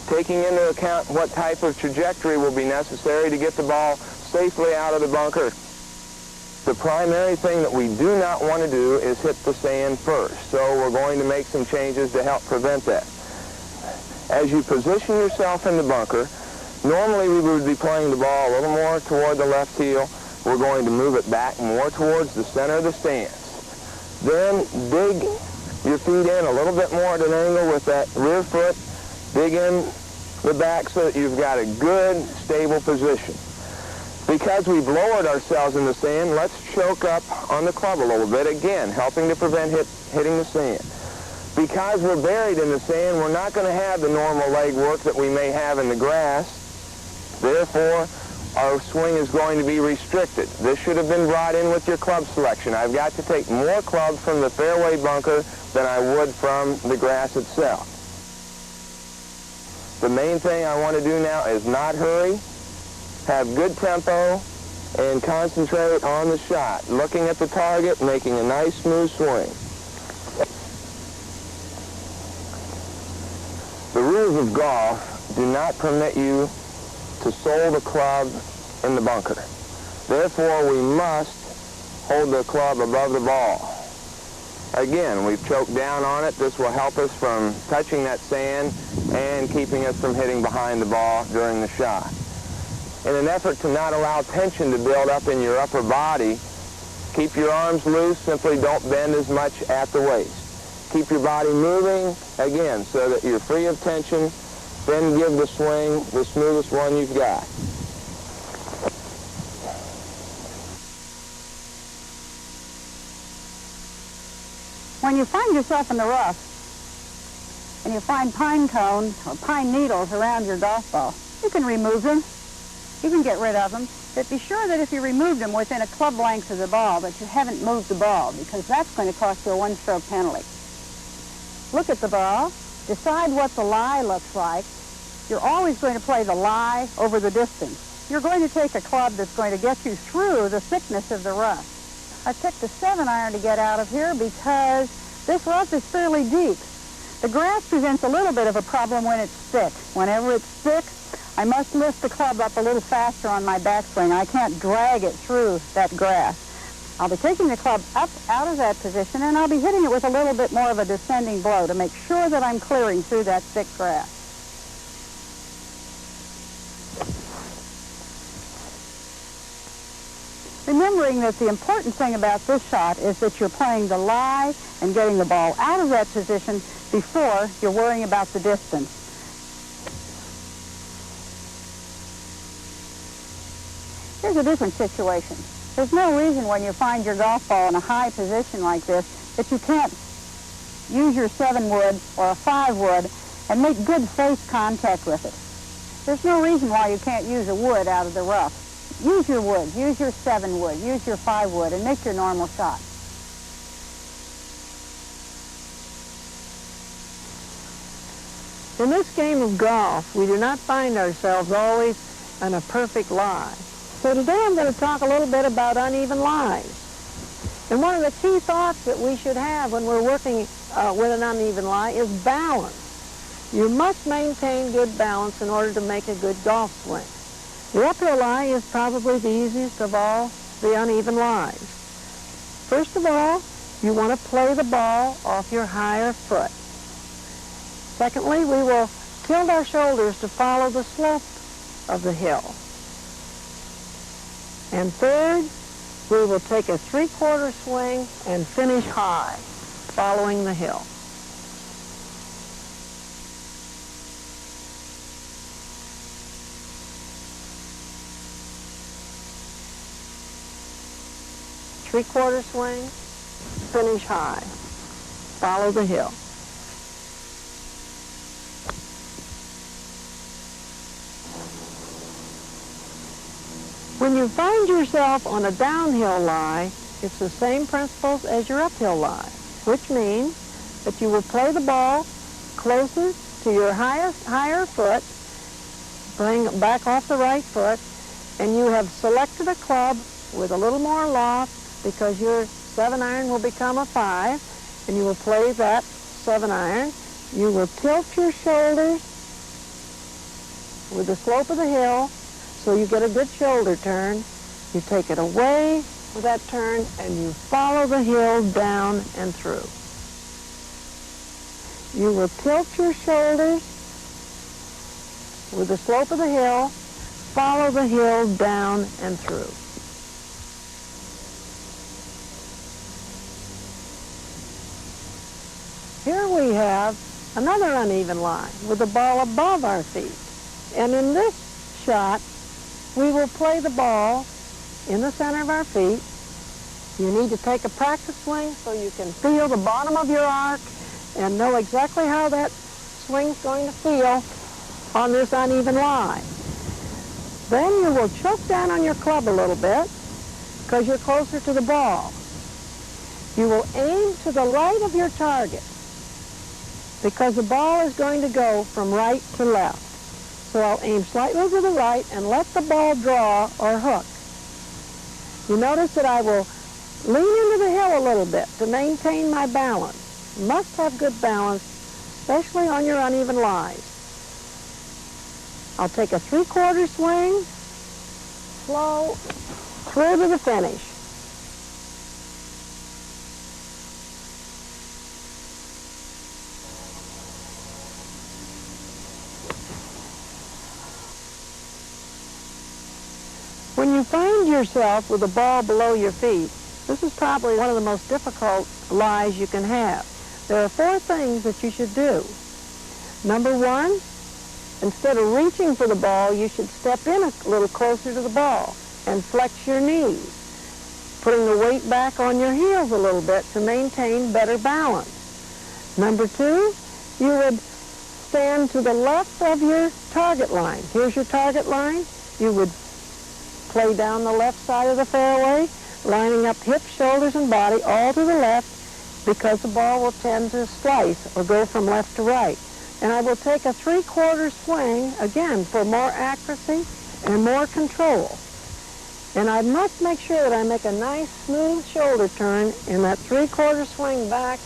G: taking into account what type of trajectory will be necessary to get the ball safely out of the bunker. The primary thing that we do not want to do is hit the sand first, so we're going to make some changes to help prevent that. As you position yourself in the bunker, normally we would be playing the ball a little more toward the left heel. We're going to move it back more towards the center of the stance. Then dig your feet in a little bit more at an angle with that rear foot. Dig in the back so that you've got a good, stable position. Because we've lowered ourselves in the sand, let's choke up on the club a little bit, again, helping to prevent hitting the sand. Because we're buried in the sand, we're not going to have the normal leg work that we may have in the grass. Therefore, our swing is going to be restricted. This should have been brought in with your club selection. I've got to take more clubs from the fairway bunker than I would from the grass itself. The main thing I want to do now is not hurry, have good tempo, and concentrate on the shot, looking at the target, making a nice smooth swing. The rules of golf do not permit you to sole the club in the bunker. Therefore, we must hold the club above the ball. Again, we've choked down on it. This will help us from touching that sand and keeping us from hitting behind the ball during the shot. In an effort to not allow tension to build up in your upper body, keep your arms loose. Simply don't bend as much at the waist. Keep your body moving, again, so that you're free of tension. Then give the swing the smoothest one you've got.
D: When you find yourself in the rough and you find pine cones or pine needles around your golf ball, you can remove them. You can get rid of them, but be sure that if you remove them within a club length of the ball, that you haven't moved the ball, because that's going to cost you a one-stroke penalty. Look at the ball. Decide what the lie looks like. You're always going to play the lie over the distance. You're going to take a club that's going to get you through the thickness of the rough. I picked a 7-iron to get out of here because this rough is fairly deep. The grass presents a little bit of a problem when it's thick. Whenever it's thick, I must lift the club up a little faster on my backswing. I can't drag it through that grass. I'll be taking the club up out of that position, and I'll be hitting it with a little bit more of a descending blow to make sure that I'm clearing through that thick grass. Remembering that the important thing about this shot is that you're playing the lie and getting the ball out of that position before you're worrying about the distance. Here's a different situation. There's no reason when you find your golf ball in a high position like this that you can't use your 7-wood or a 5-wood and make good face contact with it. There's no reason why you can't use a wood out of the rough. Use your wood, use your 7-wood, use your 5-wood, and make your normal shot.
C: In this game of golf, we do not find ourselves always in a perfect lie. So today I'm going to talk a little bit about uneven lies. And one of the key thoughts that we should have when we're working with an uneven lie is balance. You must maintain good balance in order to make a good golf swing. The uphill lie is probably the easiest of all the uneven lies. First of all, you want to play the ball off your higher foot. Secondly, we will tilt our shoulders to follow the slope of the hill. And third, we will take a 3/4 swing and finish high, following the hill. Three-quarter swing, finish high, follow the hill. When you find yourself on a downhill lie, it's the same principles as your uphill lie, which means that you will play the ball closest to your higher foot, bring it back off the right foot, and you have selected a club with a little more loft because your 7-iron will become a 5, and you will play that 7-iron. You will tilt your shoulders with the slope of the hill, so you get a good shoulder turn. You take it away with that turn, and you follow the hill down and through. You will tilt your shoulders with the slope of the hill, follow the hill down and through. Here we have another uneven line with the ball above our feet. And in this shot, we will play the ball in the center of our feet. You need to take a practice swing so you can feel the bottom of your arc and know exactly how that swing's going to feel on this uneven line. Then you will choke down on your club a little bit because you're closer to the ball. You will aim to the right of your target because the ball is going to go from right to left. So I'll aim slightly to the right and let the ball draw or hook. You notice that I will lean into the hill a little bit to maintain my balance. You must have good balance, especially on your uneven lies. I'll take a 3/4 swing, slow, through to the finish. When you find yourself with the ball below your feet, this is probably one of the most difficult lies you can have. There are 4 things that you should do. Number 1, instead of reaching for the ball, you should step in a little closer to the ball and flex your knees, putting the weight back on your heels a little bit to maintain better balance. Number 2, you would stand to the left of your target line. Here's your target line. You would play down the left side of the fairway, lining up hips, shoulders, and body all to the left because the ball will tend to slice or go from left to right. And I will take a 3/4 swing, again, for more accuracy and more control. And I must make sure that I make a nice, smooth shoulder turn in that 3/4 swing back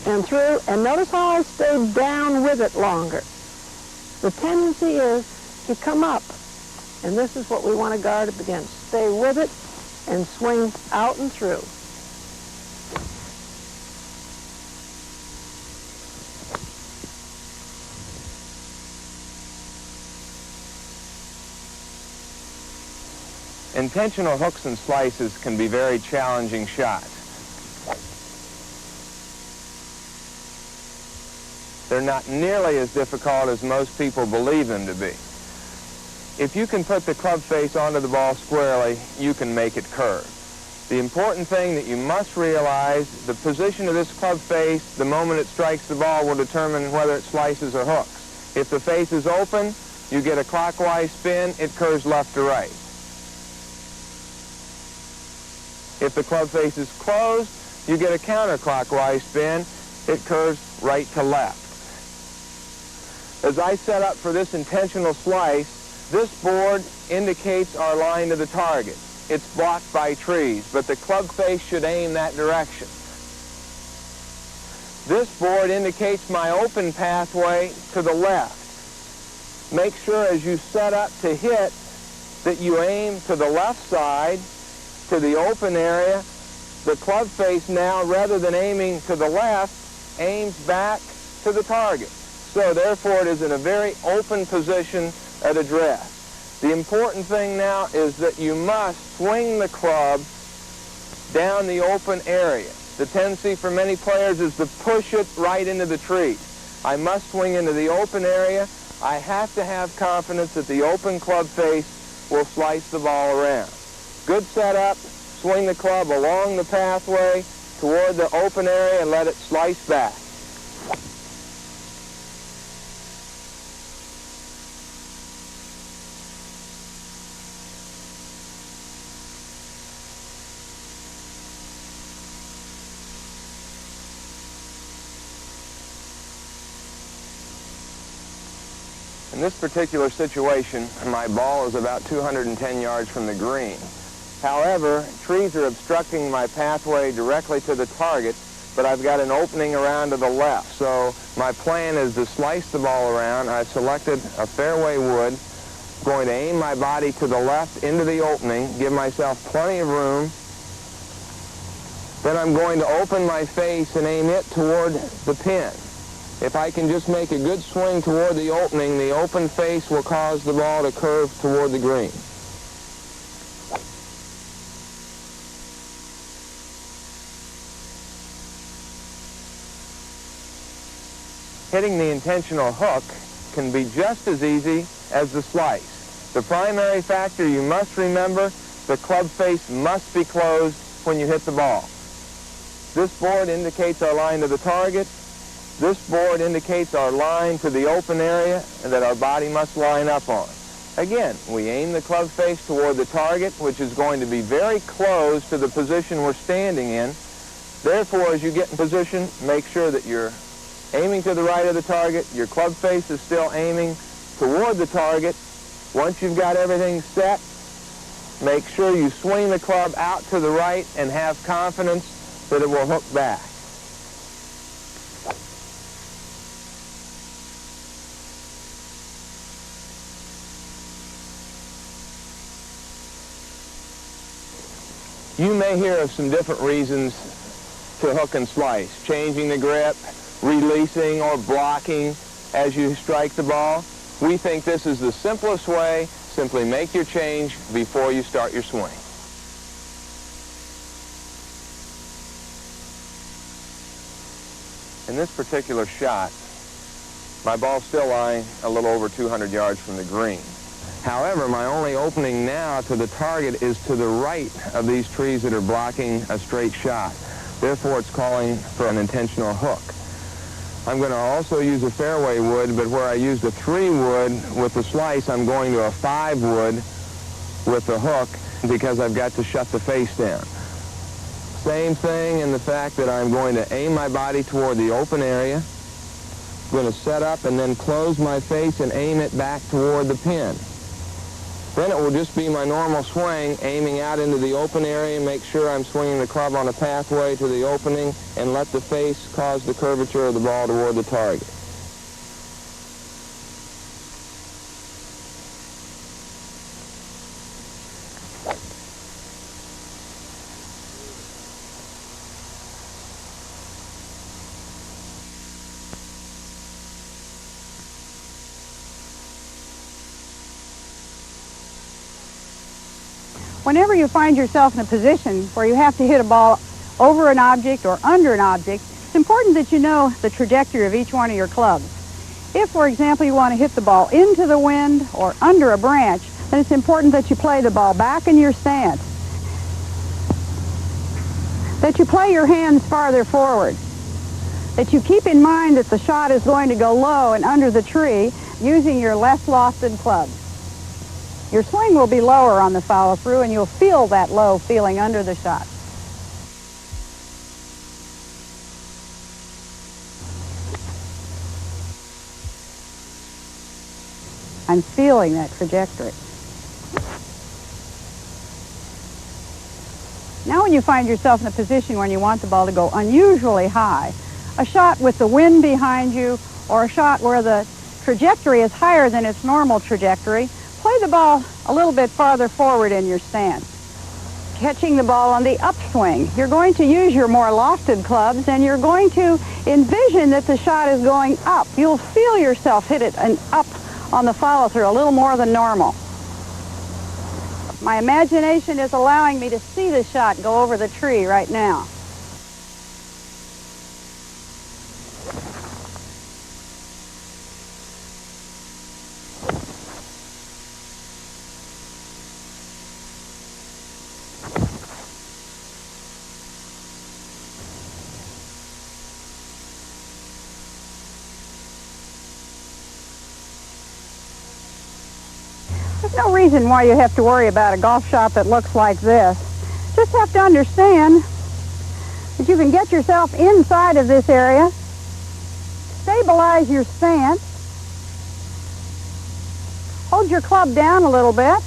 C: and through. And notice how I stay down with it longer. The tendency is to come up. And this is what we want to guard up against. Stay with it and swing out and through.
G: Intentional hooks and slices can be very challenging shots. They're not nearly as difficult as most people believe them to be. If you can put the club face onto the ball squarely, you can make it curve. The important thing that you must realize, the position of this club face, the moment it strikes the ball, will determine whether it slices or hooks. If the face is open, you get a clockwise spin, it curves left to right. If the club face is closed, you get a counterclockwise spin, it curves right to left. As I set up for this intentional slice, this board indicates our line to the target. It's blocked by trees, but the club face should aim that direction. This board indicates my open pathway to the left. Make sure as you set up to hit that you aim to the left side, to the open area. The club face now, rather than aiming to the left, aims back to the target. So therefore it is in a very open position at address. The important thing now is that you must swing the club down the open area. The tendency for many players is to push it right into the trees. I must swing into the open area. I have to have confidence that the open club face will slice the ball around. Good setup, swing the club along the pathway toward the open area and let it slice back. In this particular situation, my ball is about 210 yards from the green. However, trees are obstructing my pathway directly to the target, but I've got an opening around to the left. So my plan is to slice the ball around. I've selected a fairway wood, going to aim my body to the left into the opening, give myself plenty of room, then I'm going to open my face and aim it toward the pin. If I can just make a good swing toward the opening, the open face will cause the ball to curve toward the green. Hitting the intentional hook can be just as easy as the slice. The primary factor you must remember, the club face must be closed when you hit the ball. This board indicates our line to the target. This board indicates our line to the open area that our body must line up on. Again, we aim the club face toward the target, which is going to be very close to the position we're standing in. Therefore, as you get in position, make sure that you're aiming to the right of the target. Your club face is still aiming toward the target. Once you've got everything set, make sure you swing the club out to the right and have confidence that it will hook back. You may hear of some different reasons to hook and slice, changing the grip, releasing or blocking as you strike the ball. We think this is the simplest way. Simply make your change before you start your swing. In this particular shot, my ball's still lying a little over 200 yards from the green. However, my only opening now to the target is to the right of these trees that are blocking a straight shot. Therefore, it's calling for an intentional hook. I'm going to also use a fairway wood, but where I used a 3 wood with the slice, I'm going to a 5 wood with the hook because I've got to shut the face down. Same thing in the fact that I'm going to aim my body toward the open area. I'm going to set up and then close my face and aim it back toward the pin. Then it will just be my normal swing, aiming out into the open area, make sure I'm swinging the club on a pathway to the opening, and let the face cause the curvature of the ball toward the target.
D: Whenever you find yourself in a position where you have to hit a ball over an object or under an object, it's important that you know the trajectory of each one of your clubs. If, for example, you want to hit the ball into the wind or under a branch, then it's important that you play the ball back in your stance, that you play your hands farther forward, that you keep in mind that the shot is going to go low and under the tree using your less lofted clubs. Your swing will be lower on the follow-through, and you'll feel that low feeling under the shot. I'm feeling that trajectory. Now when you find yourself in a position when you want the ball to go unusually high, a shot with the wind behind you or a shot where the trajectory is higher than its normal trajectory, play the ball a little bit farther forward in your stance. Catching the ball on the upswing, you're going to use your more lofted clubs and you're going to envision that the shot is going up. You'll feel yourself hit it and up on the follow-through a little more than normal. My imagination is allowing me to see the shot go over the tree right now. There's no reason why you have to worry about a golf shot that looks like this. Just have to understand that you can get yourself inside of this area, stabilize your stance, hold your club down a little bit,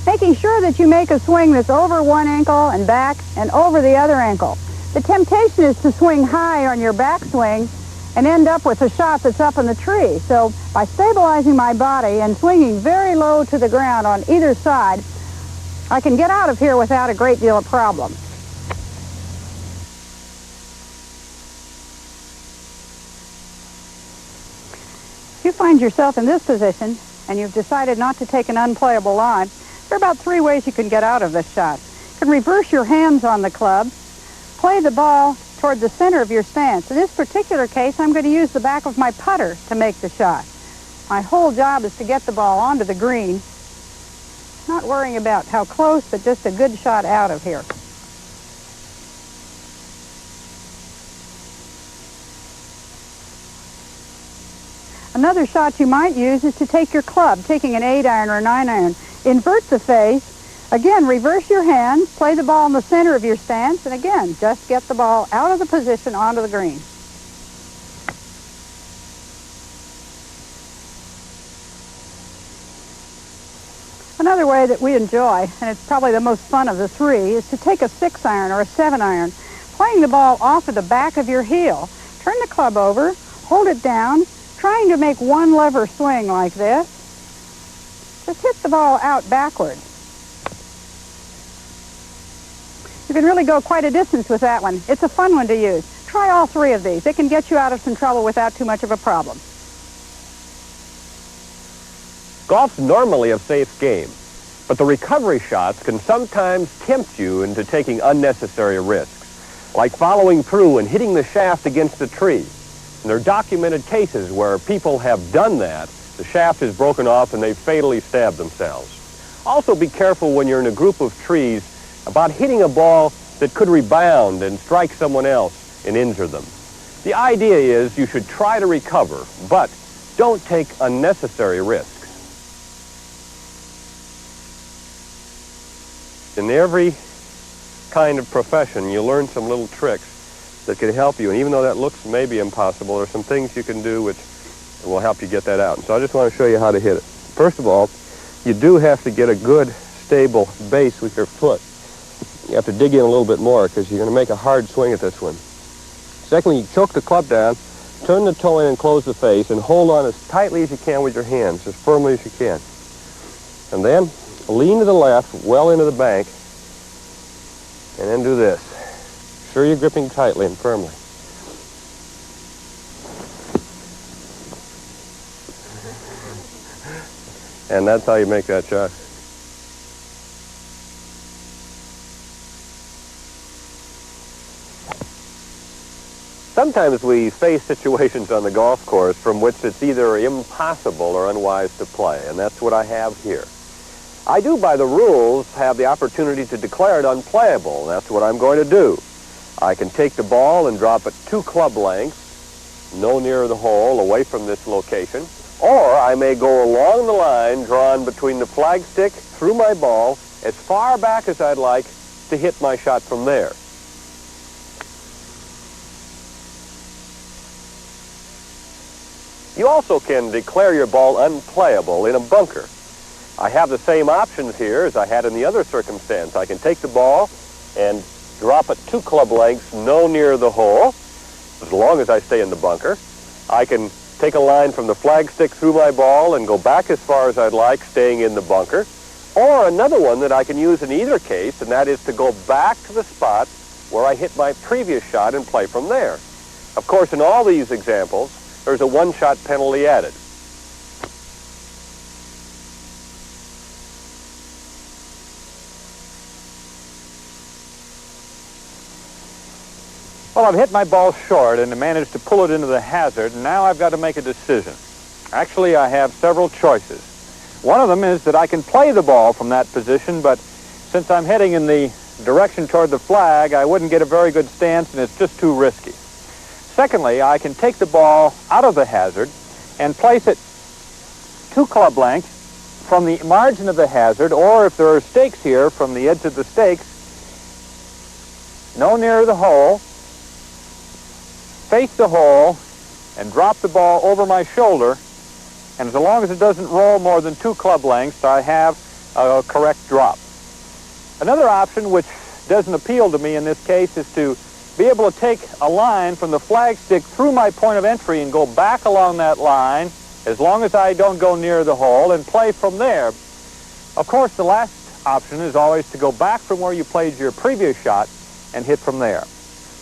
D: making sure that you make a swing that's over one ankle and back and over the other ankle. The temptation is to swing high on your backswing and end up with a shot that's up in the tree. So by stabilizing my body and swinging very low to the ground on either side, I can get out of here without a great deal of problem. If you find yourself in this position and you've decided not to take an unplayable lie, there are about 3 ways you can get out of this shot. You can reverse your hands on the club, play the ball toward the center of your stance. In this particular case, I'm going to use the back of my putter to make the shot. My whole job is to get the ball onto the green, not worrying about how close, but just a good shot out of here. Another shot you might use is to take your club, taking an 8-iron or a 9-iron, invert the face, again, reverse your hands, play the ball in the center of your stance, and again, just get the ball out of the position onto the green. Another way that we enjoy, and it's probably the most fun of the 3, is to take a 6-iron or a 7-iron, playing the ball off of the back of your heel. Turn the club over, hold it down, trying to make one lever swing like this. Just hit the ball out backwards. You can really go quite a distance with that one. It's a fun one to use. Try all 3 of these. It can get you out of some trouble without too much of a problem.
F: Golf's normally a safe game, but the recovery shots can sometimes tempt you into taking unnecessary risks, like following through and hitting the shaft against a tree. And there are documented cases where people have done that. The shaft is broken off and they fatally stabbed themselves. Also be careful when you're in a group of trees about hitting a ball that could rebound and strike someone else and injure them. The idea is you should try to recover, but don't take unnecessary risks. In every kind of profession, you learn some little tricks that can help you. And even though that looks maybe impossible, there are some things you can do which will help you get that out. And so I just want to show you how to hit it. First of all, you do have to get a good, stable base with your foot. You have to dig in a little bit more because you're going to make a hard swing at this one. Secondly, you choke the club down, turn the toe in and close the face, and hold on as tightly as you can with your hands, as firmly as you can. And then lean to the left, well into the bank, and then do this. Sure you're gripping tightly and firmly. And that's how you make that shot. Sometimes we face situations on the golf course from which it's either impossible or unwise to play, and that's what I have here. I do, by the rules, have the opportunity to declare it unplayable, and that's what I'm going to do. I can take the ball and drop it 2 club lengths, no nearer the hole, away from this location, or I may go along the line drawn between the flagstick through my ball as far back as I'd like to hit my shot from there. You also can declare your ball unplayable in a bunker. I have the same options here as I had in the other circumstance. I can take the ball and drop it 2 club lengths no nearer the hole, as long as I stay in the bunker. I can take a line from the flagstick through my ball and go back as far as I'd like, staying in the bunker. Or another one that I can use in either case, and that is to go back to the spot where I hit my previous shot and play from there. Of course, in all these examples, there's a 1-shot penalty added.
B: Well, I've hit my ball short and managed to pull it into the hazard, and now I've got to make a decision. Actually, I have several choices. One of them is that I can play the ball from that position, but since I'm heading in the direction toward the flag, I wouldn't get a very good stance, and it's just too risky. Secondly, I can take the ball out of the hazard and place it 2 club lengths from the margin of the hazard, or if there are stakes here, from the edge of the stakes, no nearer the hole, face the hole, and drop the ball over my shoulder, and as long as it doesn't roll more than 2 club lengths, I have a correct drop. Another option, which doesn't appeal to me in this case, is to be able to take a line from the flagstick through my point of entry and go back along that line, as long as I don't go near the hole, and play from there. Of course, the last option is always to go back from where you played your previous shot and hit from there.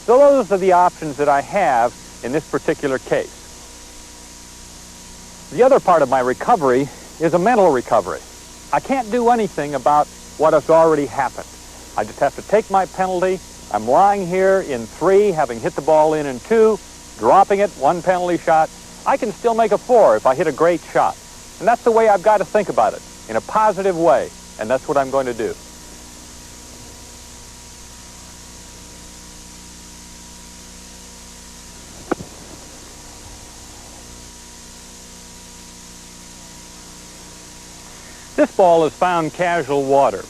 B: So those are the options that I have in this particular case. The other part of my recovery is a mental recovery. I can't do anything about what has already happened. I just have to take my penalty. I'm lying here in 3, having hit the ball in 2, dropping it, 1 penalty shot. I can still make a 4 if I hit a great shot. And that's the way I've got to think about it, in a positive way, and that's what I'm going to do. This ball has found casual water.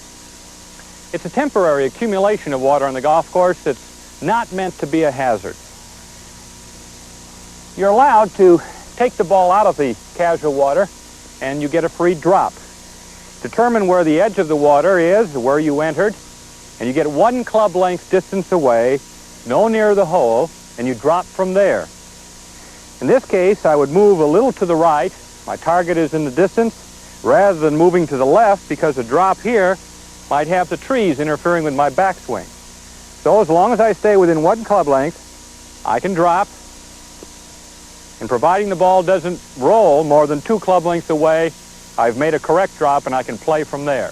B: It's a temporary accumulation of water on the golf course. It's not meant to be a hazard. You're allowed to take the ball out of the casual water and you get a free drop. Determine where the edge of the water is, where you entered, and you get 1 club length distance away, no nearer the hole, and you drop from there. In this case, I would move a little to the right. My target is in the distance, rather than moving to the left, because a drop here might have the trees interfering with my backswing. So as long as I stay within 1 club length, I can drop, and providing the ball doesn't roll more than 2 club lengths away, I've made a correct drop and I can play from there.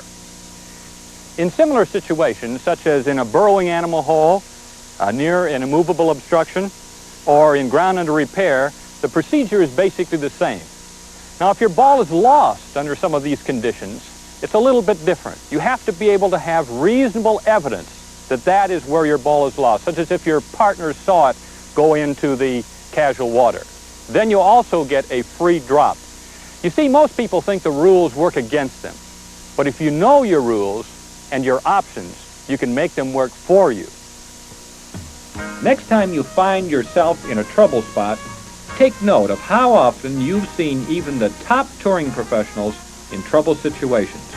B: In similar situations, such as in a burrowing animal hole, near an immovable obstruction, or in ground under repair, the procedure is basically the same. Now, if your ball is lost under some of these conditions, it's a little bit different. You have to be able to have reasonable evidence that that is where your ball is lost, such as if your partner saw it go into the casual water. Then you also get a free drop. You see, most people think the rules work against them. But if you know your rules and your options, you can make them work for you.
H: Next time you find yourself in a trouble spot, take note of how often you've seen even the top touring professionals in trouble situations.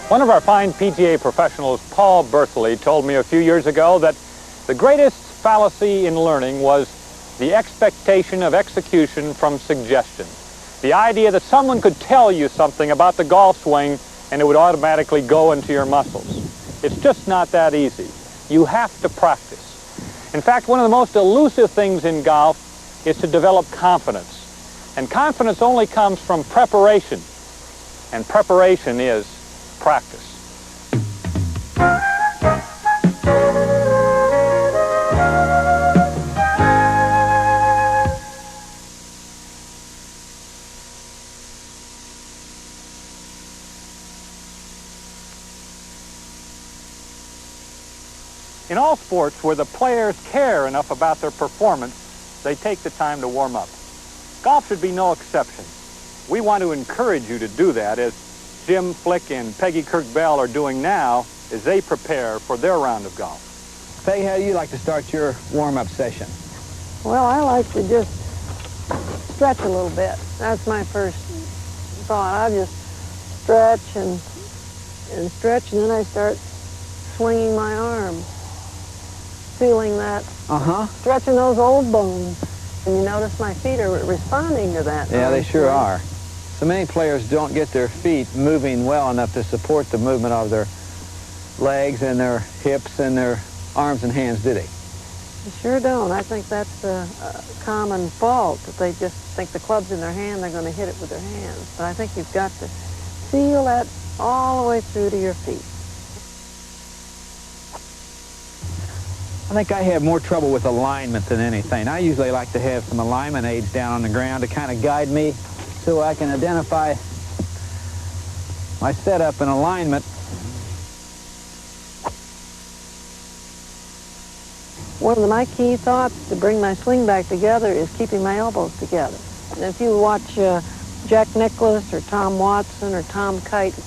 B: One of our fine PGA professionals, Paul Bertheley, told me a few years ago that the greatest fallacy in learning was the expectation of execution from suggestion. The idea that someone could tell you something about the golf swing and it would automatically go into your muscles. It's just not that easy. You have to practice. In fact, one of the most elusive things in golf is to develop confidence. And confidence only comes from preparation. And preparation is practice. In all sports where the players care enough about their performance, they take the time to warm up. Golf should be no exception. We want to encourage you to do that, as Jim Flick and Peggy Kirk Bell are doing now as they prepare for their round of golf.
E: Peggy, how do you like to start your warm-up session?
C: Well, I like to just stretch a little bit. That's my first thought. I just stretch and stretch, and then I start swinging my arms, feeling that, stretching those old bones. And you notice my feet are responding to that.
E: Yeah, they sure are. So many players don't get their feet moving well enough to support the movement of their legs and their hips and their arms and hands, do they?
C: They sure don't. I think that's a common fault, that they just think the club's in their hand, they're going to hit it with their hands. But I think you've got to feel that all the way through to your feet.
E: I think I have more trouble with alignment than anything. I usually like to have some alignment aids down on the ground to kind of guide me so I can identify my setup and alignment.
C: One of my key thoughts to bring my swing back together is keeping my elbows together. And if you watch Jack Nicklaus or Tom Watson or Tom Kite,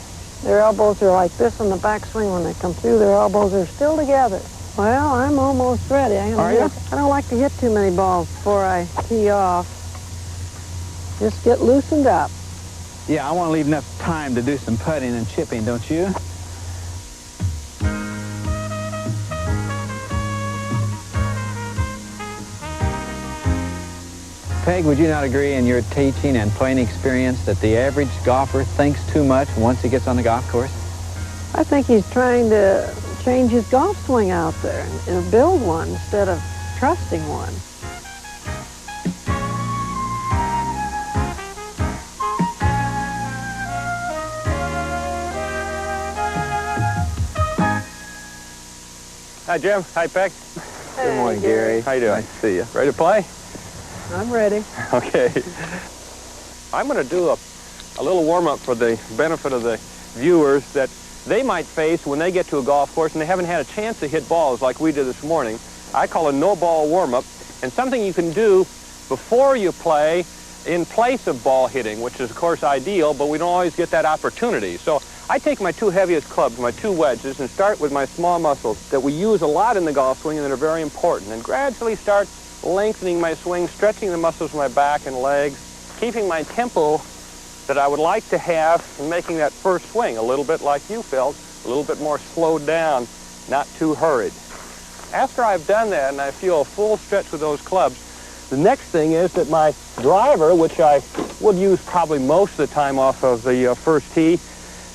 C: their elbows are like this on the backswing. When they come through, their elbows are still together. Well, I'm almost ready. I don't like to hit too many balls before I tee off. Just get loosened up.
E: Yeah, I want to leave enough time to do some putting and chipping, don't you? Peg, would you not agree in your teaching and playing experience that the average golfer thinks too much once he gets on the golf course?
C: I think he's trying to change his golf swing out there and build one instead of trusting one.
B: Hi, Jim. Hi, Peg.
C: Good
E: morning, Gary.
B: How you doing?
E: Nice to see you.
B: Ready to play?
C: I'm ready.
B: Okay. I'm going to do a little warm-up for the benefit of the viewers that they might face when they get to a golf course and they haven't had a chance to hit balls like we did this morning. I call it no-ball warm-up, and something you can do before you play in place of ball hitting, which is, of course, ideal, but we don't always get that opportunity. So I take my two heaviest clubs, my two wedges, and start with my small muscles that we use a lot in the golf swing and that are very important, and gradually start lengthening my swing, stretching the muscles of my back and legs, keeping my tempo that I would like to have in making that first swing, a little bit like you felt, a little bit more slowed down, not too hurried. After I've done that and I feel a full stretch with those clubs, the next thing is that my driver, which I would use probably most of the time off of the first tee,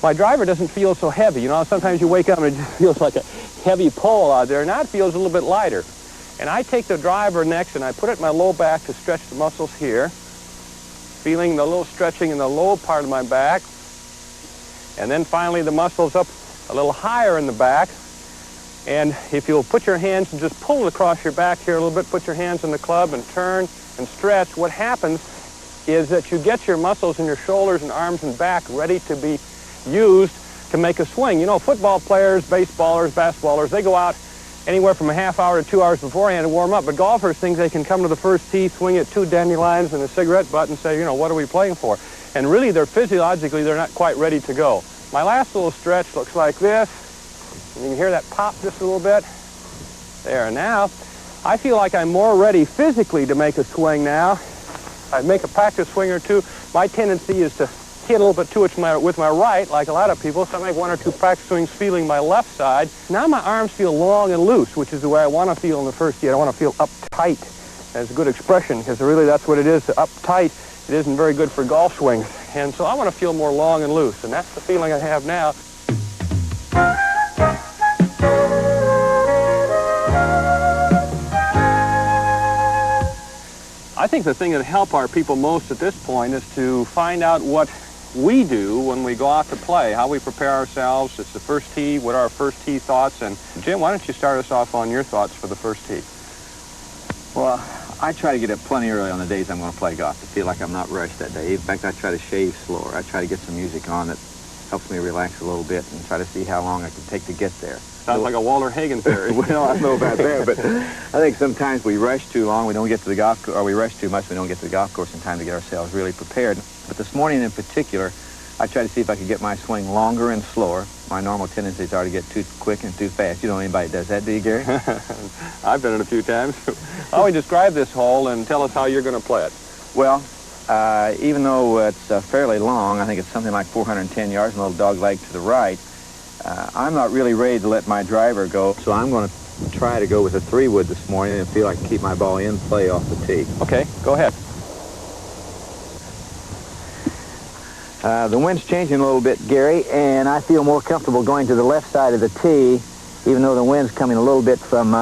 B: my driver doesn't feel so heavy. You know, sometimes you wake up and it just feels like a heavy pole out there. Now it feels a little bit lighter. And I take the driver next and I put it in my low back to stretch the muscles here, feeling the little stretching in the low part of my back. And then finally the muscles up a little higher in the back. And if you'll put your hands and just pull it across your back here a little bit, put your hands in the club and turn and stretch, what happens is that you get your muscles in your shoulders and arms and back ready to be used to make a swing. You know, football players, baseballers, basketballers, they go out anywhere from a half hour to 2 hours beforehand to warm up, but golfers think they can come to the first tee, swing at 2 dandelions and a cigarette butt and say, you know, what are we playing for? And really, physiologically, they're not quite ready to go. My last little stretch looks like this. And you can hear that pop just a little bit. There, now, I feel like I'm more ready physically to make a swing now. I make a practice swing or two. My tendency is to hit a little bit too much with my right, like a lot of people, so I make 1 or 2 practice swings feeling my left side. Now my arms feel long and loose, which is the way I want to feel in the first tee. I want to feel uptight. That's a good expression, because really that's what it is, uptight. It isn't very good for golf swings. And so I want to feel more long and loose, and that's the feeling I have now. I think the thing that help our people most at this point is to find out what we do when we go out to play, how we prepare ourselves. It's the first tee, what are our first tee thoughts? And Jim, why don't you start us off on your thoughts for the first tee?
E: Well, I try to get up plenty early on the days I'm going to play golf to feel like I'm not rushed that day. In fact, I try to shave slower. I try to get some music on that helps me relax a little bit and try to see how long I can take to get there.
B: Sounds like a Walter Hagen theory.
E: Well, I don't know about that, but I think sometimes we rush too long, we don't get to the golf course, or we rush too much, we don't get to the golf course in time to get ourselves really prepared. But this morning in particular, I tried to see if I could get my swing longer and slower. My normal tendencies are to get too quick and too fast. You don't know anybody that does that, do you, Gary?
B: I've done it a few times. How would you describe this hole and tell us how you're going to play it?
E: Well, even though it's fairly long, I think it's something like 410 yards and a little dog leg to the right, I'm not really ready to let my driver go, so I'm going to try to go with a 3-wood this morning and feel I can keep my ball in play off the tee.
B: Okay, go ahead.
E: The wind's changing a little bit, Gary, and I feel more comfortable going to the left side of the tee, even though the wind's coming a little bit from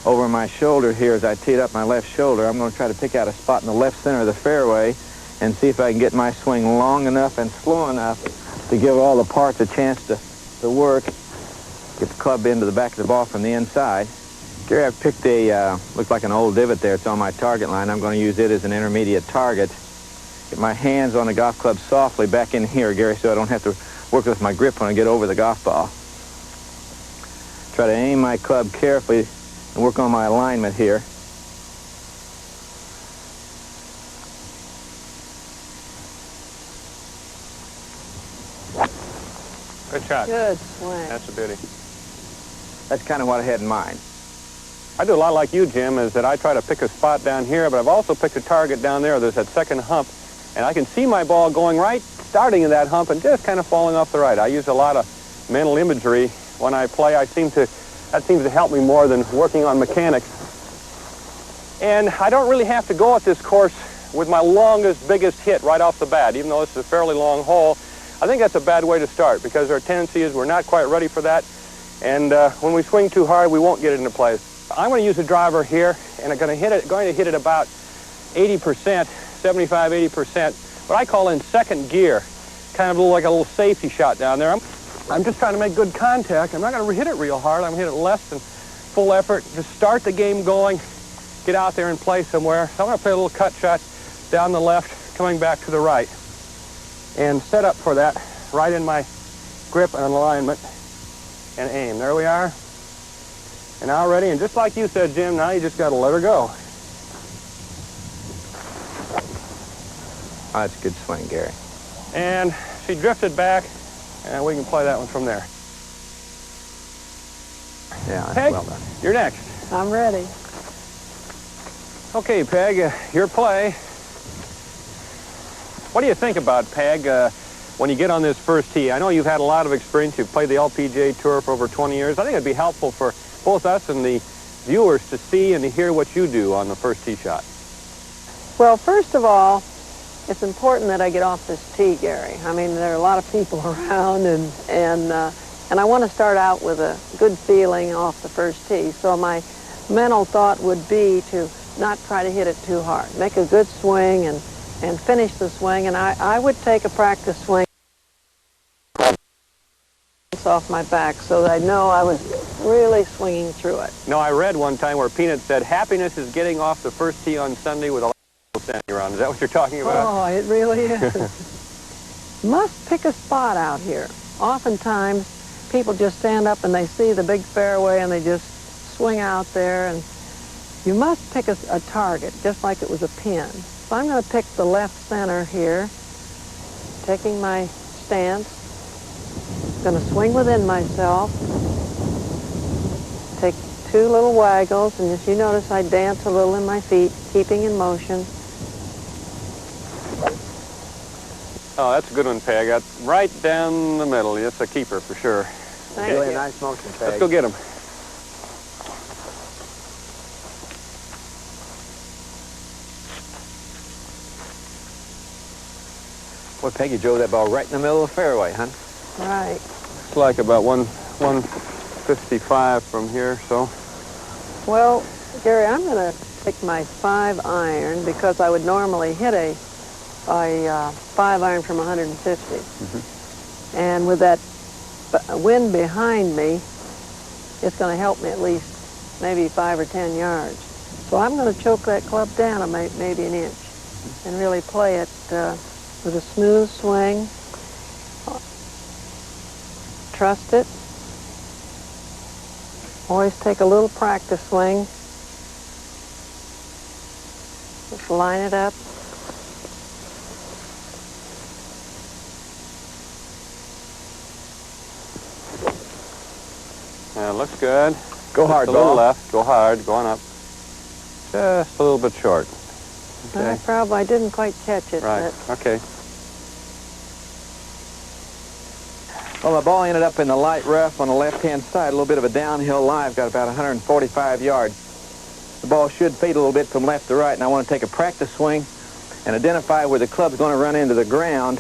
E: over my shoulder here as I teed up my left shoulder. I'm going to try to pick out a spot in the left center of the fairway and see if I can get my swing long enough and slow enough to give all the parts a chance to work, get the club into the back of the ball from the inside. Gary, I've picked looks like an old divot there. It's on my target line. I'm going to use it as an intermediate target. Get my hands on the golf club softly back in here, Gary, so I don't have to work with my grip when I get over the golf ball. Try to aim my club carefully and work on my alignment here.
B: Good shot.
C: Good swing.
B: That's a beauty.
E: That's kind of what I had in mind.
B: I do a lot like you, Jim, is that I try to pick a spot down here, but I've also picked a target down there. There's that second hump, and I can see my ball going right, starting in that hump, and just kind of falling off the right. I use a lot of mental imagery when I play. That seems to help me more than working on mechanics. And I don't really have to go at this course with my longest, biggest hit right off the bat, even though this is a fairly long hole. I think that's a bad way to start because our tendency is we're not quite ready for that. And when we swing too hard, we won't get it into place. I'm going to use a driver here, and I'm going to hit it about 80%, 75, 80%, what I call in second gear, kind of like a little safety shot down there. I'm just trying to make good contact. I'm not going to hit it real hard. I'm going to hit it less than full effort. Just start the game going, get out there and play somewhere. So I'm going to play a little cut shot down the left, coming back to the right, and set up for that right in my grip and alignment and aim. There we are. And now ready, and just like you said, Jim, now you just got to let her go.
E: Oh, that's a good swing, Gary.
B: And she drifted back, and we can play that one from there.
E: Yeah, that's
B: Peg,
E: well done.
B: you're next.
C: I'm ready.
B: Okay, Peg, your play. What do you think about, Peg, when you get on this first tee? I know you've had a lot of experience. You've played the LPGA Tour for over 20 years. I think it'd be helpful for both us and the viewers to see and to hear what you do on the first tee shot.
C: Well, first of all, it's important that I get off this tee, Gary. I mean, there are a lot of people around, and I want to start out with a good feeling off the first tee. So my mental thought would be to not try to hit it too hard. Make a good swing and finish the swing, and I would take a practice swing off my back so that I know I was really swinging through it.
B: No, I read one time where Peanut said, happiness is getting off the first tee on Sunday with a lot of people standing around. Is that what you're talking about?
C: Oh, it really is. Must pick a spot out here. Oftentimes, people just stand up and they see the big fairway and they just swing out there, and you must pick a target, just like it was a pin. So I'm going to pick the left center here, taking my stance. Going to swing within myself, take two little waggles, and as you notice, I dance a little in my feet, keeping in motion.
B: Oh, that's a good one, Peg. That's right down the middle. It's a keeper for sure.
C: Thank
E: Really
C: you.
E: a nice motion, Peg.
B: Let's go get him.
E: Boy, Peggy drove that ball right in the middle of the fairway, huh?
C: Right.
B: It's like about 155 from here, so.
C: Well, Gary, I'm going to pick my 5-iron because I would normally hit a 5-iron from 150. Mm-hmm. And with that wind behind me, it's going to help me at least maybe 5 or 10 yards. So I'm going to choke that club down maybe an inch and really play it with a smooth swing. Trust it. Always take a little practice swing. Just line it up.
B: Yeah, looks good.
E: Go hard,
B: Just a little
E: ball.
B: left. Go hard. Going up. Just a little bit short. Okay.
C: I didn't quite catch it.
B: Right.
C: But
B: Okay.
E: Well, the ball ended up in the light rough on the left-hand side, a little bit of a downhill lie. I've got about 145 yards. The ball should fade a little bit from left to right, and I want to take a practice swing and identify where the club's going to run into the ground.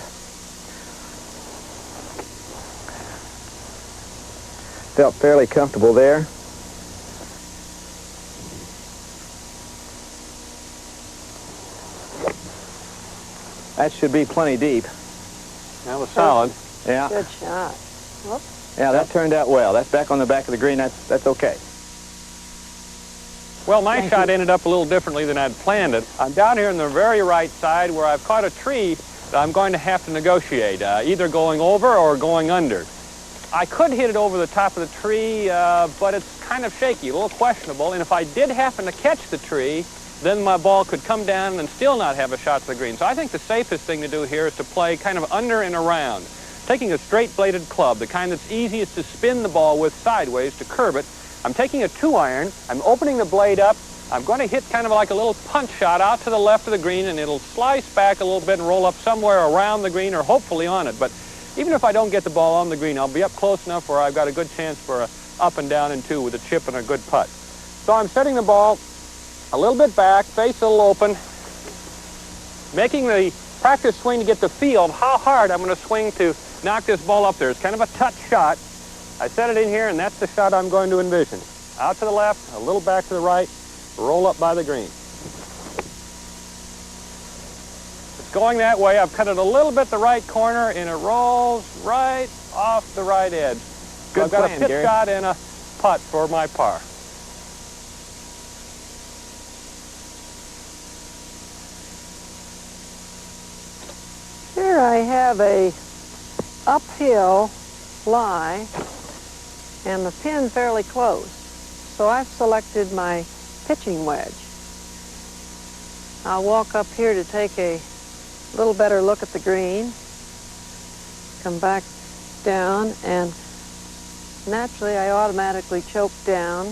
E: Felt fairly comfortable there. That should be plenty deep.
B: That was solid.
E: Yeah.
C: good shot. Whoop.
E: Yeah, that turned out well. That's back on the back of the green. That's okay.
B: Well, my shot ended up a little differently than I'd planned it. I'm down here on the very right side where I've caught a tree that I'm going to have to negotiate, either going over or going under. I could hit it over the top of the tree, but it's kind of shaky, a little questionable. And if I did happen to catch the tree, then my ball could come down and still not have a shot to the green. So I think the safest thing to do here is to play kind of under and around, taking a straight-bladed club, the kind that's easiest to spin the ball with sideways to curve it. I'm taking a 2-iron, I'm opening the blade up, I'm going to hit kind of like a little punch shot out to the left of the green, and it'll slice back a little bit and roll up somewhere around the green or hopefully on it. But even if I don't get the ball on the green, I'll be up close enough where I've got a good chance for a up and down and 2 with a chip and a good putt. So I'm setting the ball a little bit back, face a little open, making the practice swing to get the feel of how hard I'm going to swing to knock this ball up there. It's kind of a touch shot. I set it in here, and that's the shot I'm going to envision. Out to the left, a little back to the right, roll up by the green. It's going that way. I've cut it a little bit the right corner, and it rolls right off the right edge. So I've got a pitch shot and a putt for my par.
C: Here I have a uphill lie and the pin fairly close. So I've selected my pitching wedge. I'll walk up here to take a little better look at the green, come back down, and naturally I automatically choke down,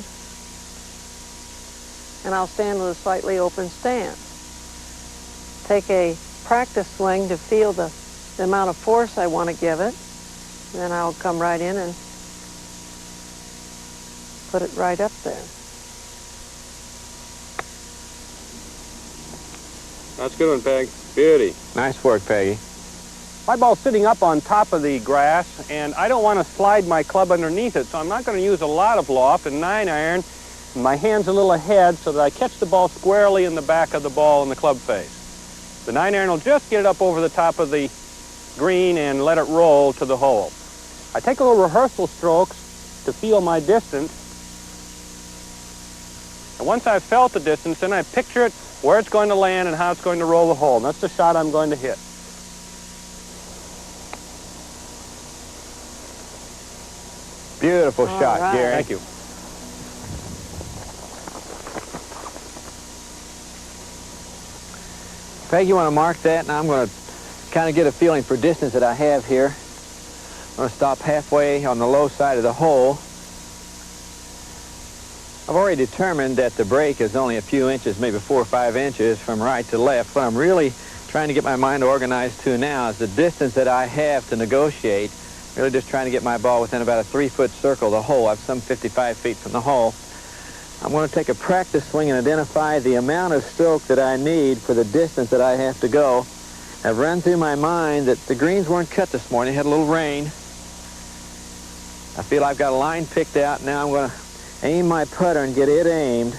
C: and I'll stand with a slightly open stance. Take a practice swing to feel the amount of force I want to give it. Then I'll come right in and put it right up there.
B: That's a good one, Peg. Beauty.
E: Nice work, Peggy.
B: My ball's sitting up on top of the grass, and I don't want to slide my club underneath it, so I'm not going to use a lot of loft and 9-iron. My hand's a little ahead so that I catch the ball squarely in the back of the ball in the club face. The 9-iron will just get it up over the top of the green and let it roll to the hole. I take a little rehearsal strokes to feel my distance. And once I've felt the distance, then I picture it, where it's going to land and how it's going to roll the hole. And that's the shot I'm going to hit.
E: Beautiful shot,
C: right.
E: Gary.
B: Thank you.
E: Peg, you want to mark that, and I'm going to kind of get a feeling for distance that I have here. I'm going to stop halfway on the low side of the hole. I've already determined that the break is only a few inches, maybe 4 or 5 inches from right to left. What I'm really trying to get my mind organized to now is the distance that I have to negotiate. Really just trying to get my ball within about a 3-foot circle of the hole. I'm some 55 feet from the hole. I'm going to take a practice swing and identify the amount of stroke that I need for the distance that I have to go. I've run through my mind that the greens weren't cut this morning. Had a little rain. I feel I've got a line picked out. Now I'm going to aim my putter and get it aimed,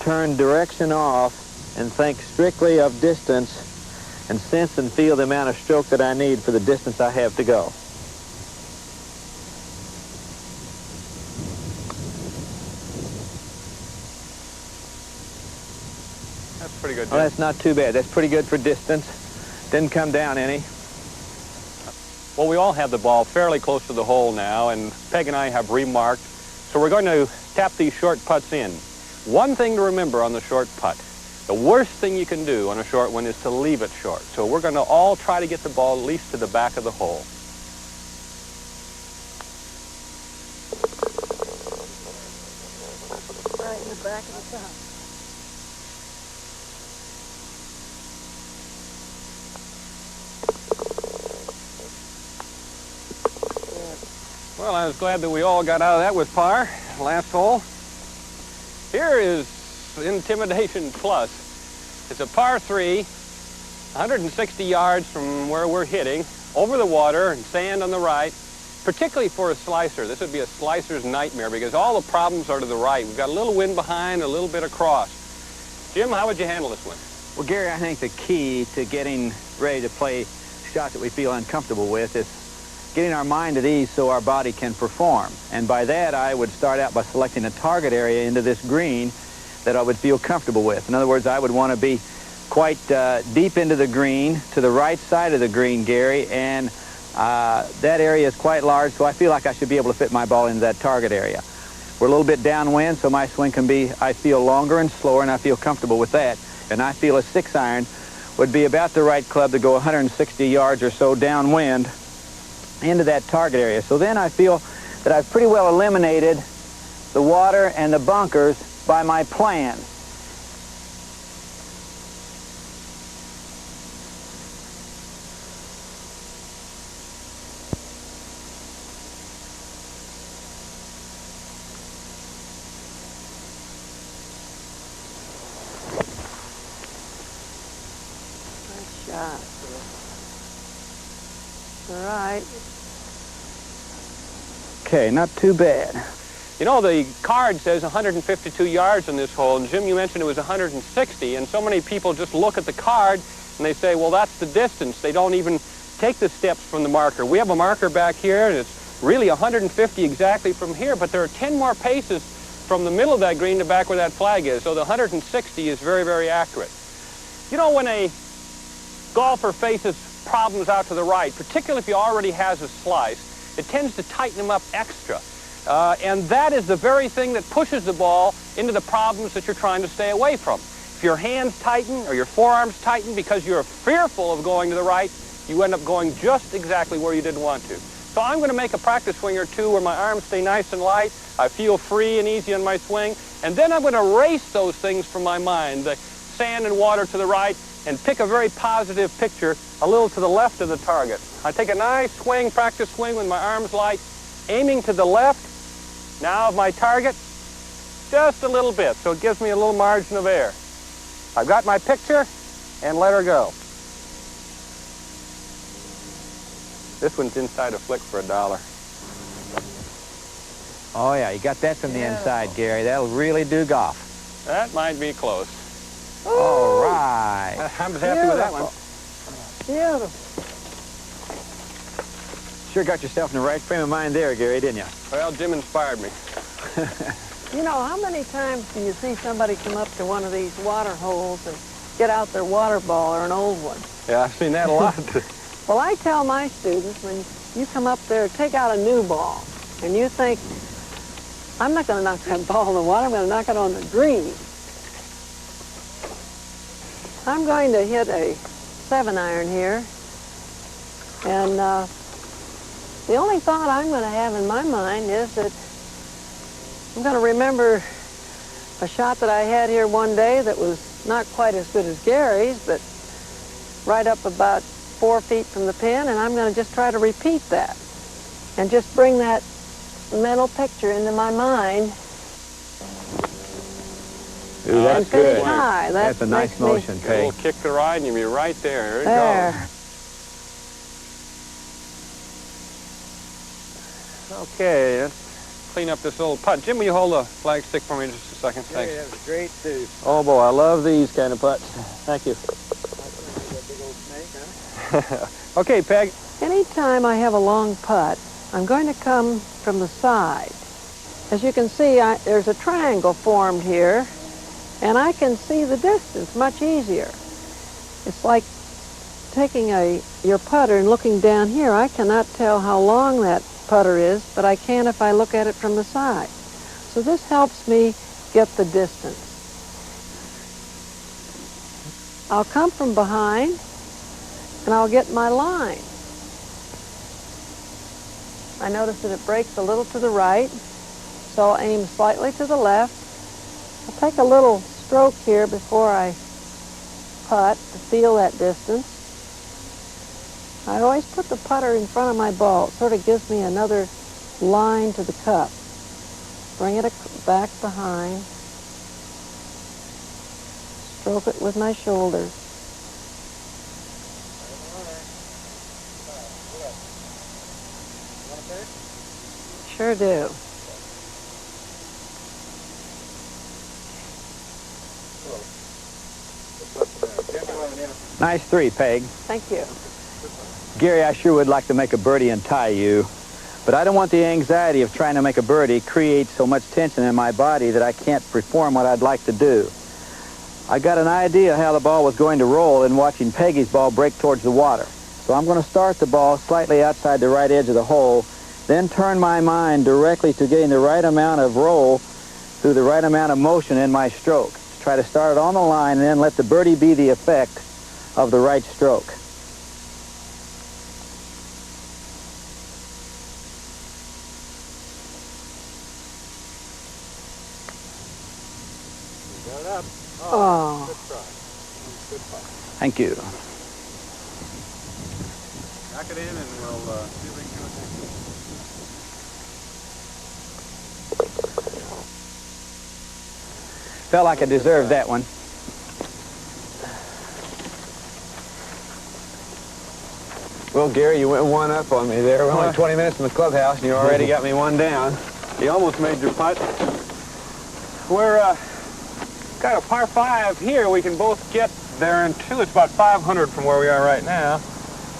E: turn direction off, and think strictly of distance and sense and feel the amount of stroke that I need for the distance I have to go.
B: Pretty good.
E: Well, that's not too bad. That's pretty good for distance. Didn't come down any.
B: Well, we all have the ball fairly close to the hole now, and Peg and I have remarked. So we're going to tap these short putts in. One thing to remember on the short putt, the worst thing you can do on a short one is to leave it short. So we're going to all try to get the ball at least to the back of the hole.
C: Right in the back of the top.
B: Well, I was glad that we all got out of that with par, last hole. Here is Intimidation Plus. It's a par 3, 160 yards from where we're hitting, over the water and sand on the right, particularly for a slicer. This would be a slicer's nightmare because all the problems are to the right. We've got a little wind behind, a little bit across. Jim, how would you handle this one?
E: Well, Gary, I think the key to getting ready to play shots that we feel uncomfortable with is getting our mind at ease so our body can perform. And by that, I would start out by selecting a target area into this green that I would feel comfortable with. In other words, I would want to be quite deep into the green, to the right side of the green, Gary, and that area is quite large, so I feel like I should be able to fit my ball into that target area. We're a little bit downwind, so my swing can be, I feel, longer and slower, and I feel comfortable with that. And I feel a 6-iron would be about the right club to go 160 yards or so downwind into that target area. So then I feel that I've pretty well eliminated the water and the bunkers by my plan.
C: Yeah. All right.
E: Okay, not too bad.
B: You know, the card says 152 yards in this hole, and Jim, you mentioned it was 160, and so many people just look at the card and they say, well, that's the distance. They don't even take the steps from the marker. We have a marker back here, and it's really 150 exactly from here, but there are 10 more paces from the middle of that green to back where that flag is, so the 160 is very, very accurate. You know, when a golfer faces problems out to the right, particularly if he already has a slice, it tends to tighten him up extra. And that is the very thing that pushes the ball into the problems that you're trying to stay away from. If your hands tighten or your forearms tighten because you're fearful of going to the right, you end up going just exactly where you didn't want to. So I'm going to make a practice swing or two where my arms stay nice and light, I feel free and easy on my swing, and then I'm going to erase those things from my mind, the sand and water to the right, and pick a very positive picture a little to the left of the target. I take a nice swing, practice swing with my arms light, aiming to the left now of my target, just a little bit, so it gives me a little margin of error. I've got my picture, and let her go. This one's inside a flick for $1.
E: Oh, yeah, you got that from the inside, Gary. That'll really do golf.
B: That might be close.
C: Ooh.
E: All right.
B: I'm happy with that one.
C: Beautiful.
E: Sure got yourself in the right frame of mind there, Gary, didn't you?
B: Well, Jim inspired me.
C: You know, how many times do you see somebody come up to one of these water holes and get out their water ball or an old one?
B: Yeah, I've seen that a lot.
C: Well, I tell my students, when you come up there, take out a new ball, and you think, I'm not going to knock that ball in the water, I'm going to knock it on the green. I'm going to hit a 7-iron here, and the only thought I'm going to have in my mind is that I'm going to remember a shot that I had here one day that was not quite as good as Gary's, but right up about 4 feet from the pin, and I'm going to just try to repeat that and just bring that mental picture into my mind.
E: Ooh, that's good.
C: High.
E: That's a nice motion,
B: A
E: Peg.
B: little kick to ride, and you'll be right there. There it
C: There.
B: goes. Okay, let's clean up this old putt. Jim, will you hold the flagstick for me just a second? Thanks.
E: that was great, too.
B: Oh, boy, I love these kind of putts. Thank you. Okay, Peg.
C: Anytime I have a long putt, I'm going to come from the side. As you can see, there's a triangle formed here, and I can see the distance much easier. It's like taking your putter and looking down here. I cannot tell how long that putter is, but I can if I look at it from the side. So this helps me get the distance. I'll come from behind, and I'll get my line. I notice that it breaks a little to the right, so I'll aim slightly to the left. I'll take a little stroke here before I putt to feel that distance. I always put the putter in front of my ball. It sort of gives me another line to the cup. Bring it back behind. Stroke it with my shoulders. Sure do.
E: Nice 3, Peg.
C: Thank you.
E: Gary, I sure would like to make a birdie and tie you, but I don't want the anxiety of trying to make a birdie create so much tension in my body that I can't perform what I'd like to do. I got an idea how the ball was going to roll in watching Peggy's ball break towards the water. So I'm going to start the ball slightly outside the right edge of the hole, then turn my mind directly to getting the right amount of roll through the right amount of motion in my stroke. Try to start it on the line and then let the birdie be the effect of the right stroke.
C: Oh.
E: Thank you.
B: Knock it in and we'll see if we can do it next week.
E: Felt like I deserved that one.
I: Well, Gary, you went one up on me there. We're only 20 minutes from the clubhouse, and you already got me one down.
B: You almost made your putt. We're got a par 5 here. We can both get there in 2. It's about 500 from where we are right now.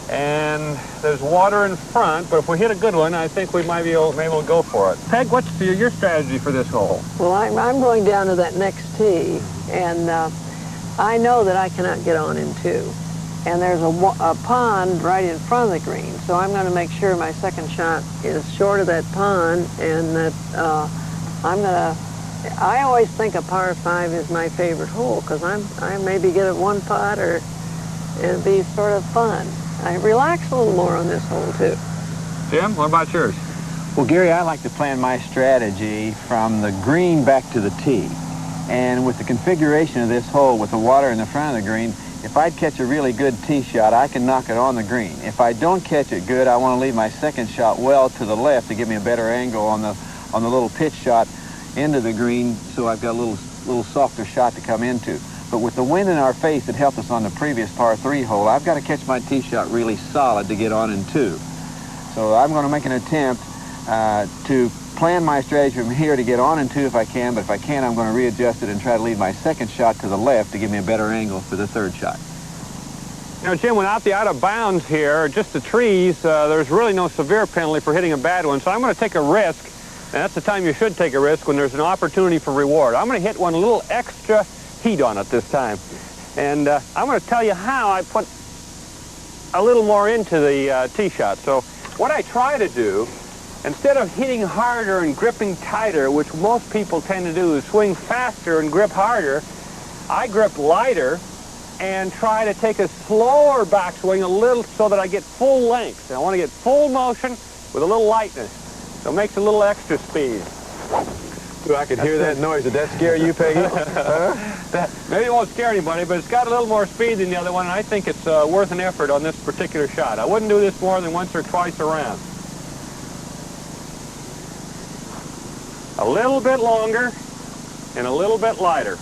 B: And there's water in front, but if we hit a good one, I think we might be able to go for it. Peg, what's your strategy for this hole?
C: Well, I'm going down to that next tee, and I know that I cannot get on in 2. And there's a pond right in front of the green, so I'm going to make sure my second shot is short of that pond, and that I always think a par 5 is my favorite hole, because I maybe get it one putt, or it'll be sort of fun. I relax a little more on this hole, too.
B: Jim, what about yours?
E: Well, Gary, I like to plan my strategy from the green back to the tee. And with the configuration of this hole with the water in the front of the green, if I'd catch a really good tee shot, I can knock it on the green. If I don't catch it good, I want to leave my second shot well to the left to give me a better angle on the little pitch shot into the green, so I've got a little softer shot to come into. But with the wind in our face that helped us on the previous par 3 hole, I've got to catch my tee shot really solid to get on in 2. So I'm going to make an attempt to plan my strategy from here to get on in 2 if I can, but if I can't, I'm going to readjust it and try to leave my second shot to the left to give me a better angle for the third shot.
B: You know, Jim, without the out of bounds here, just the trees, there's really no severe penalty for hitting a bad one, so I'm going to take a risk, and that's the time you should take a risk, when there's an opportunity for reward. I'm going to hit one a little extra heat on it this time. And I'm going to tell you how I put a little more into the tee shot. So what I try to do, instead of hitting harder and gripping tighter, which most people tend to do, is swing faster and grip harder, I grip lighter and try to take a slower backswing a little so that I get full length. And I want to get full motion with a little lightness. So it makes a little extra speed.
I: Ooh, I could hear that noise. Did that scare you, Peggy?
B: Maybe it won't scare anybody, but it's got a little more speed than the other one, and I think it's worth an effort on this particular shot. I wouldn't do this more than once or twice around. A little bit longer and a little bit lighter.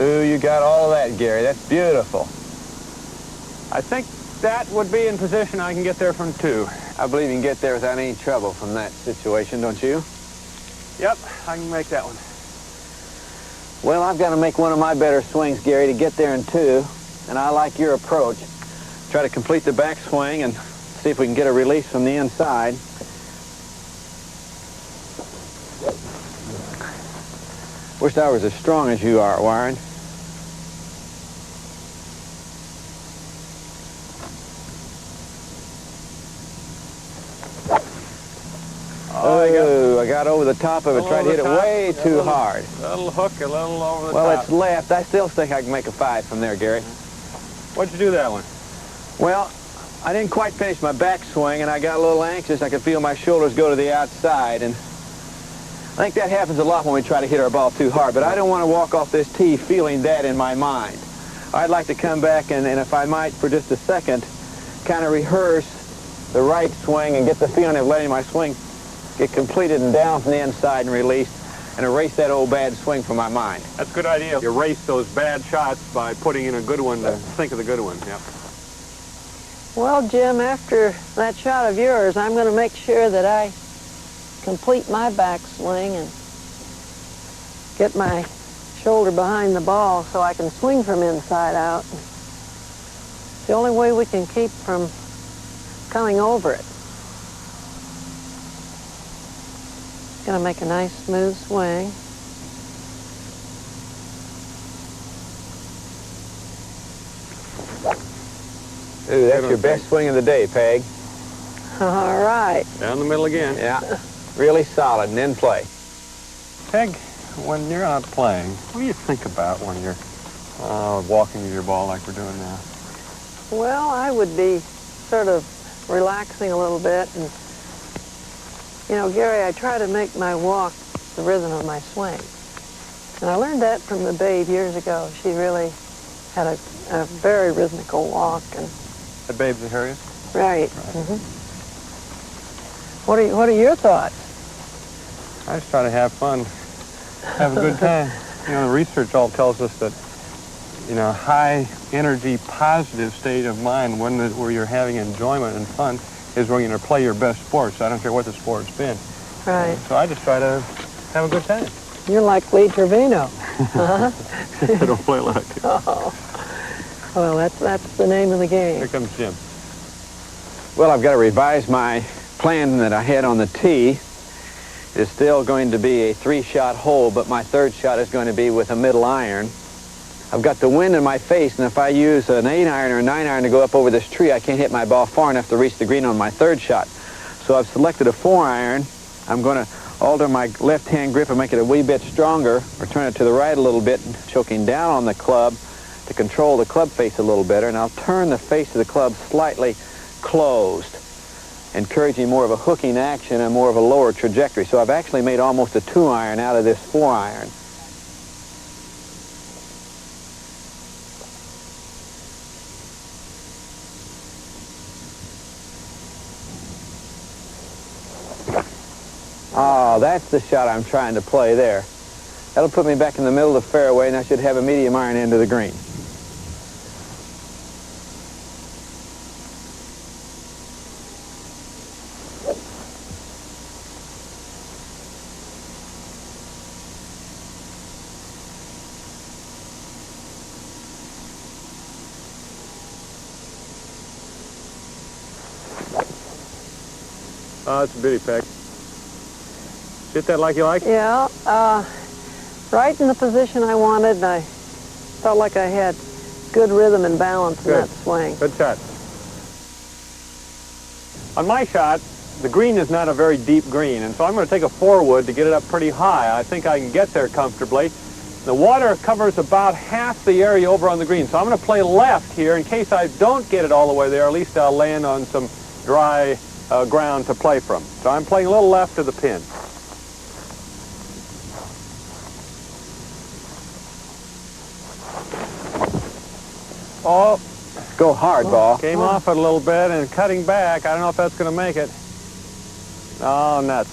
I: Ooh, you got all of that, Gary. That's beautiful.
B: I think that would be in position. I can get there from 2.
I: I believe you can get there without any trouble from that situation, don't you?
B: Yep, I can make that one.
E: Well, I've got to make one of my better swings, Gary, to get there in 2, and I like your approach. Try to complete the backswing and see if we can get a release from the inside. Wish I was as strong as you are, Wiren. Oh, I got over the top of it. Tried to hit it way too hard.
B: A little hook, a little over the top.
E: Well, it's left. I still think I can make a 5 from there, Gary.
B: What'd you do that one?
E: Well, I didn't quite finish my backswing, and I got a little anxious. I could feel my shoulders go to the outside, and I think that happens a lot when we try to hit our ball too hard, but I don't want to walk off this tee feeling that in my mind. I'd like to come back and if I might, for just a second, kind of rehearse the right swing and get the feeling of letting my swing get completed and down from the inside and released, and erase that old bad swing from my mind.
B: That's a good idea. Erase those bad shots by putting in a good one to think of the good one. Yep.
C: Well, Jim, after that shot of yours, I'm going to make sure that I complete my backswing and get my shoulder behind the ball so I can swing from inside out. It's the only way we can keep from coming over it. Gonna make a nice smooth swing.
I: Ooh, that's your best swing of the day, Peg.
C: All right.
B: Down the middle again.
I: Yeah, really solid and in play.
B: Peg, when you're out playing, what do you think about when you're walking with your ball like we're doing now?
C: Well, I would be sort of relaxing a little bit, and you know, Gary, I try to make my walk the rhythm of my swing. And I learned that from the babe years ago. She really had a very rhythmical walk. And
B: The babe's the Harriet?
C: right. Mm-hmm. What are your thoughts?
B: I just try to have fun, have a good time. You know, the research all tells us that, you know, high energy, positive state of mind where you're having enjoyment and fun is where you're going to play your best sports. I don't care what the sport's been.
C: Right.
B: So I just try to have a good time.
C: You're like Lee Trevino. Uh-huh.
B: I don't play like it.
C: Oh. Well, that's the name of the game.
B: Here comes Jim.
I: Well, I've got to revise my plan that I had on the tee. It's still going to be a 3-shot hole, but my 3rd shot is going to be with a middle iron. I've got the wind in my face, and if I use an 8-iron or a 9-iron to go up over this tree, I can't hit my ball far enough to reach the green on my 3rd shot. So I've selected a 4-iron. I'm going to alter my left-hand grip and make it a wee bit stronger, or turn it to the right a little bit, choking down on the club to control the club face a little better, and I'll turn the face of the club slightly closed, encouraging more of a hooking action and more of a lower trajectory. So I've actually made almost a 2-iron out of this 4-iron. Oh, that's the shot I'm trying to play there. That'll put me back in the middle of the fairway, and I should have a medium iron into the green.
B: Oh, it's a bitty, Peg. Hit that like you like?
C: Yeah, right in the position I wanted, and I felt like I had good rhythm and balance in that swing.
B: Good shot. On my shot, the green is not a very deep green, and so I'm going to take a 4-wood to get it up pretty high. I think I can get there comfortably. The water covers about half the area over on the green, so I'm going to play left here in case I don't get it all the way there. At least I'll land on some dry ground to play from. So I'm playing a little left of the pin. Oh,
I: go hard, ball.
B: Came off it a little bit and cutting back. I don't know if that's going to make it. Oh, nuts.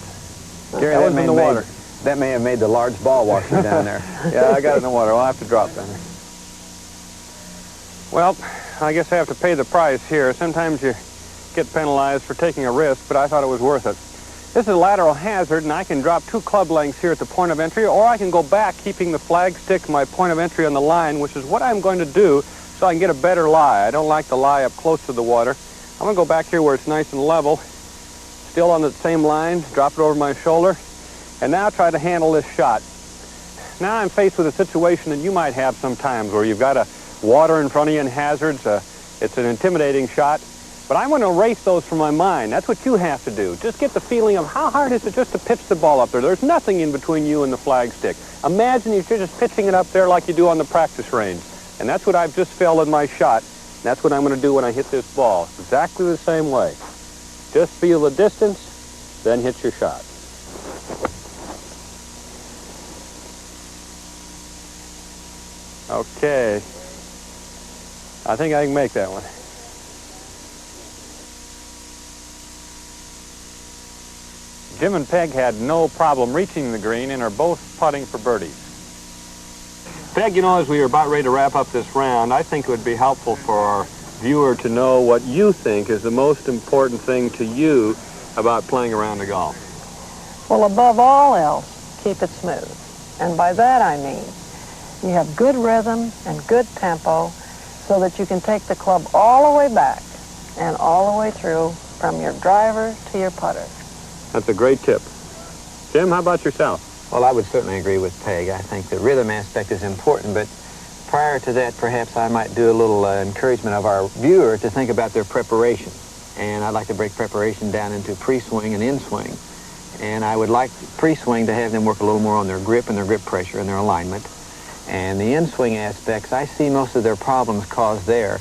I: Gary,
B: that was in the water.
I: That may have made the large ball washer down there.
B: Yeah, I got it in the water. I'll have to drop down there. Well, I guess I have to pay the price here. Sometimes you get penalized for taking a risk, but I thought it was worth it. This is a lateral hazard, and I can drop 2 club lengths here at the point of entry, or I can go back, keeping the flagstick, my point of entry on the line, which is what I'm going to do so I can get a better lie. I don't like the lie up close to the water. I'm going to go back here where it's nice and level, still on the same line, drop it over my shoulder, and now try to handle this shot. Now I'm faced with a situation that you might have sometimes where you've got a water in front of you and hazards. It's an intimidating shot. But I'm going to erase those from my mind. That's what you have to do. Just get the feeling of how hard is it just to pitch the ball up there. There's nothing in between you and the flagstick. Imagine you're just pitching it up there like you do on the practice range. And that's what I've just felt in my shot. And that's what I'm going to do when I hit this ball. Exactly the same way. Just feel the distance, then hit your shot. Okay. I think I can make that one. Jim and Peg had no problem reaching the green and are both putting for birdies. Peg, you know, as we are about ready to wrap up this round, I think it would be helpful for our viewer to know what you think is the most important thing to you about playing a round of golf.
C: Well, above all else, keep it smooth. And by that I mean you have good rhythm and good tempo so that you can take the club all the way back and all the way through from your driver to your putter.
B: That's a great tip. Jim, how about yourself?
I: Well, I would certainly agree with Peg. I think the rhythm aspect is important, but prior to that, perhaps I might do a little encouragement of our viewer to think about their preparation. And I'd like to break preparation down into pre-swing and in-swing. And I would like pre-swing to have them work a little more on their grip and their grip pressure and their alignment. And the in-swing aspects, I see most of their problems caused there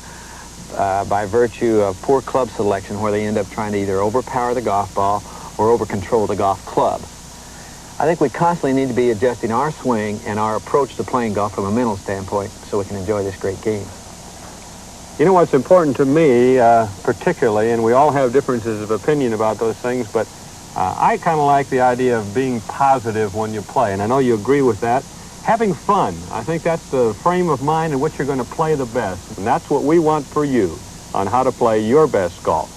I: by virtue of poor club selection, where they end up trying to either overpower the golf ball or over-control the golf club. I think we constantly need to be adjusting our swing and our approach to playing golf from a mental standpoint so we can enjoy this great game.
B: You know what's important to me, particularly, and we all have differences of opinion about those things, but I kind of like the idea of being positive when you play, and I know you agree with that. Having fun. I think that's the frame of mind in which you're going to play the best. And that's what we want for you on how to play your best golf.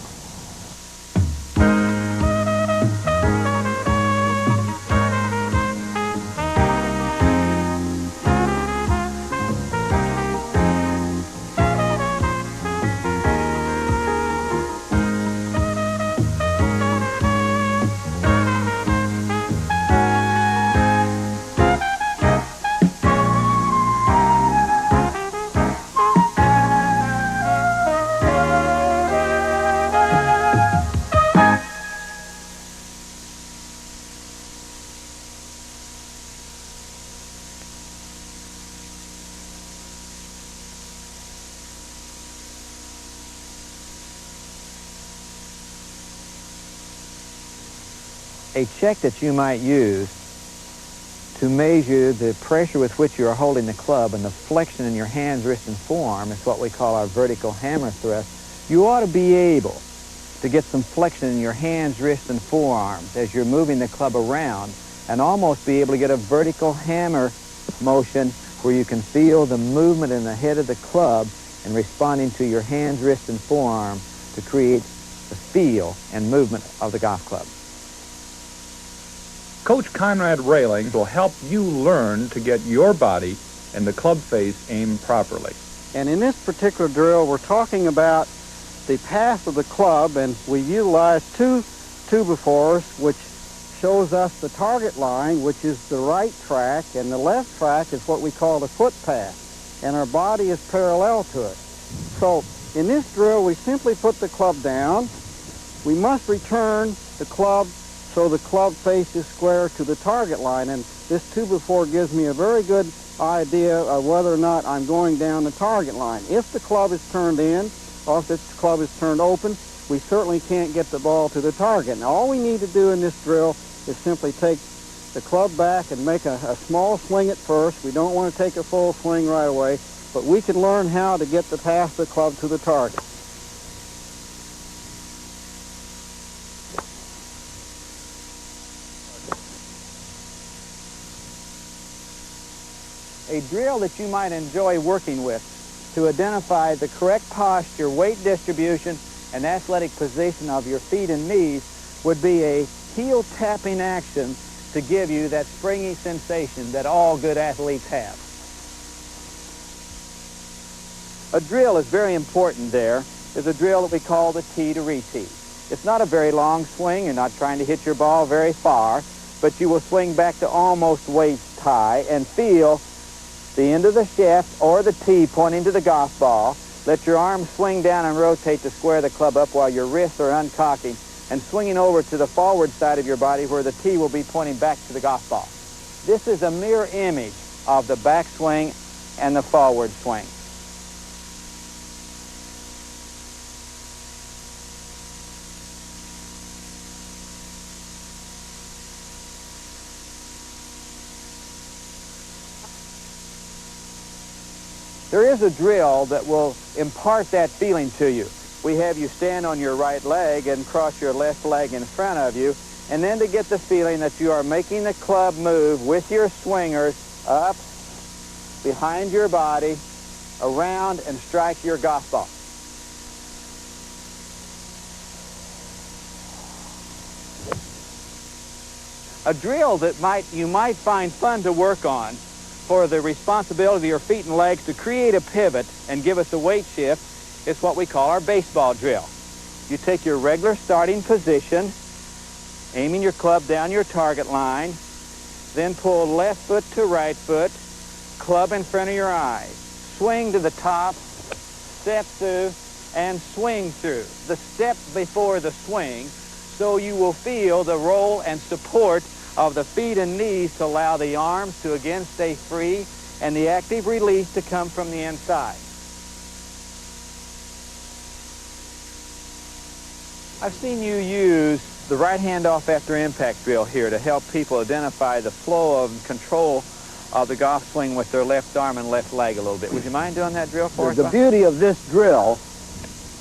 I: A check that you might use to measure the pressure with which you are holding the club and the flexion in your hands, wrist, and forearm is what we call our vertical hammer thrust. You ought to be able to get some flexion in your hands, wrists, and forearms as you're moving the club around and almost be able to get a vertical hammer motion where you can feel the movement in the head of the club and responding to your hands, wrists, and forearm to create the feel and movement of the golf club.
H: Coach Conrad Rehling will help you learn to get your body and the club face aimed properly.
E: And in this particular drill, we're talking about the path of the club, and we utilize two befores, which shows us the target line, which is the right track, and the left track is what we call the footpath, and our body is parallel to it. So in this drill, we simply put the club down. We must return the club so the club face is square to the target line, and this 2x4 gives me a very good idea of whether or not I'm going down the target line. If the club is turned in, or if the club is turned open, we certainly can't get the ball to the target. Now all we need to do in this drill is simply take the club back and make a small swing at first. We don't want to take a full swing right away, but we can learn how to get the path of the club to the target. A drill that you might enjoy working with to identify the correct posture, weight distribution, and athletic position of your feet and knees would be a heel tapping action to give you that springy sensation that all good athletes have. A drill is very important there. There's a drill that we call the tee to re-tee. It's not a very long swing. You're not trying to hit your ball very far, but you will swing back to almost waist high and feel the end of the shaft or the tee pointing to the golf ball. Let your arms swing down and rotate to square the club up while your wrists are uncocking and swinging over to the forward side of your body where the tee will be pointing back to the golf ball. This is a mirror image of the backswing and the forward swing. There is a drill that will impart that feeling to you. We have you stand on your right leg and cross your left leg in front of you, and then to get the feeling that you are making the club move with your swingers up, behind your body, around, and strike your golf ball. A drill that you might find fun to work on for the responsibility of your feet and legs to create a pivot and give us a weight shift is what we call our baseball drill. You take your regular starting position, aiming your club down your target line, then pull left foot to right foot, club in front of your eyes. Swing to the top, step through, and swing through. The step before the swing, so you will feel the roll and support of the feet and knees to allow the arms to again stay free and the active release to come from the inside. I've seen you use the right hand off after impact drill here to help people identify the flow of control of the golf swing with their left arm and left leg a little bit. Would you mind doing that drill for us? The beauty of this drill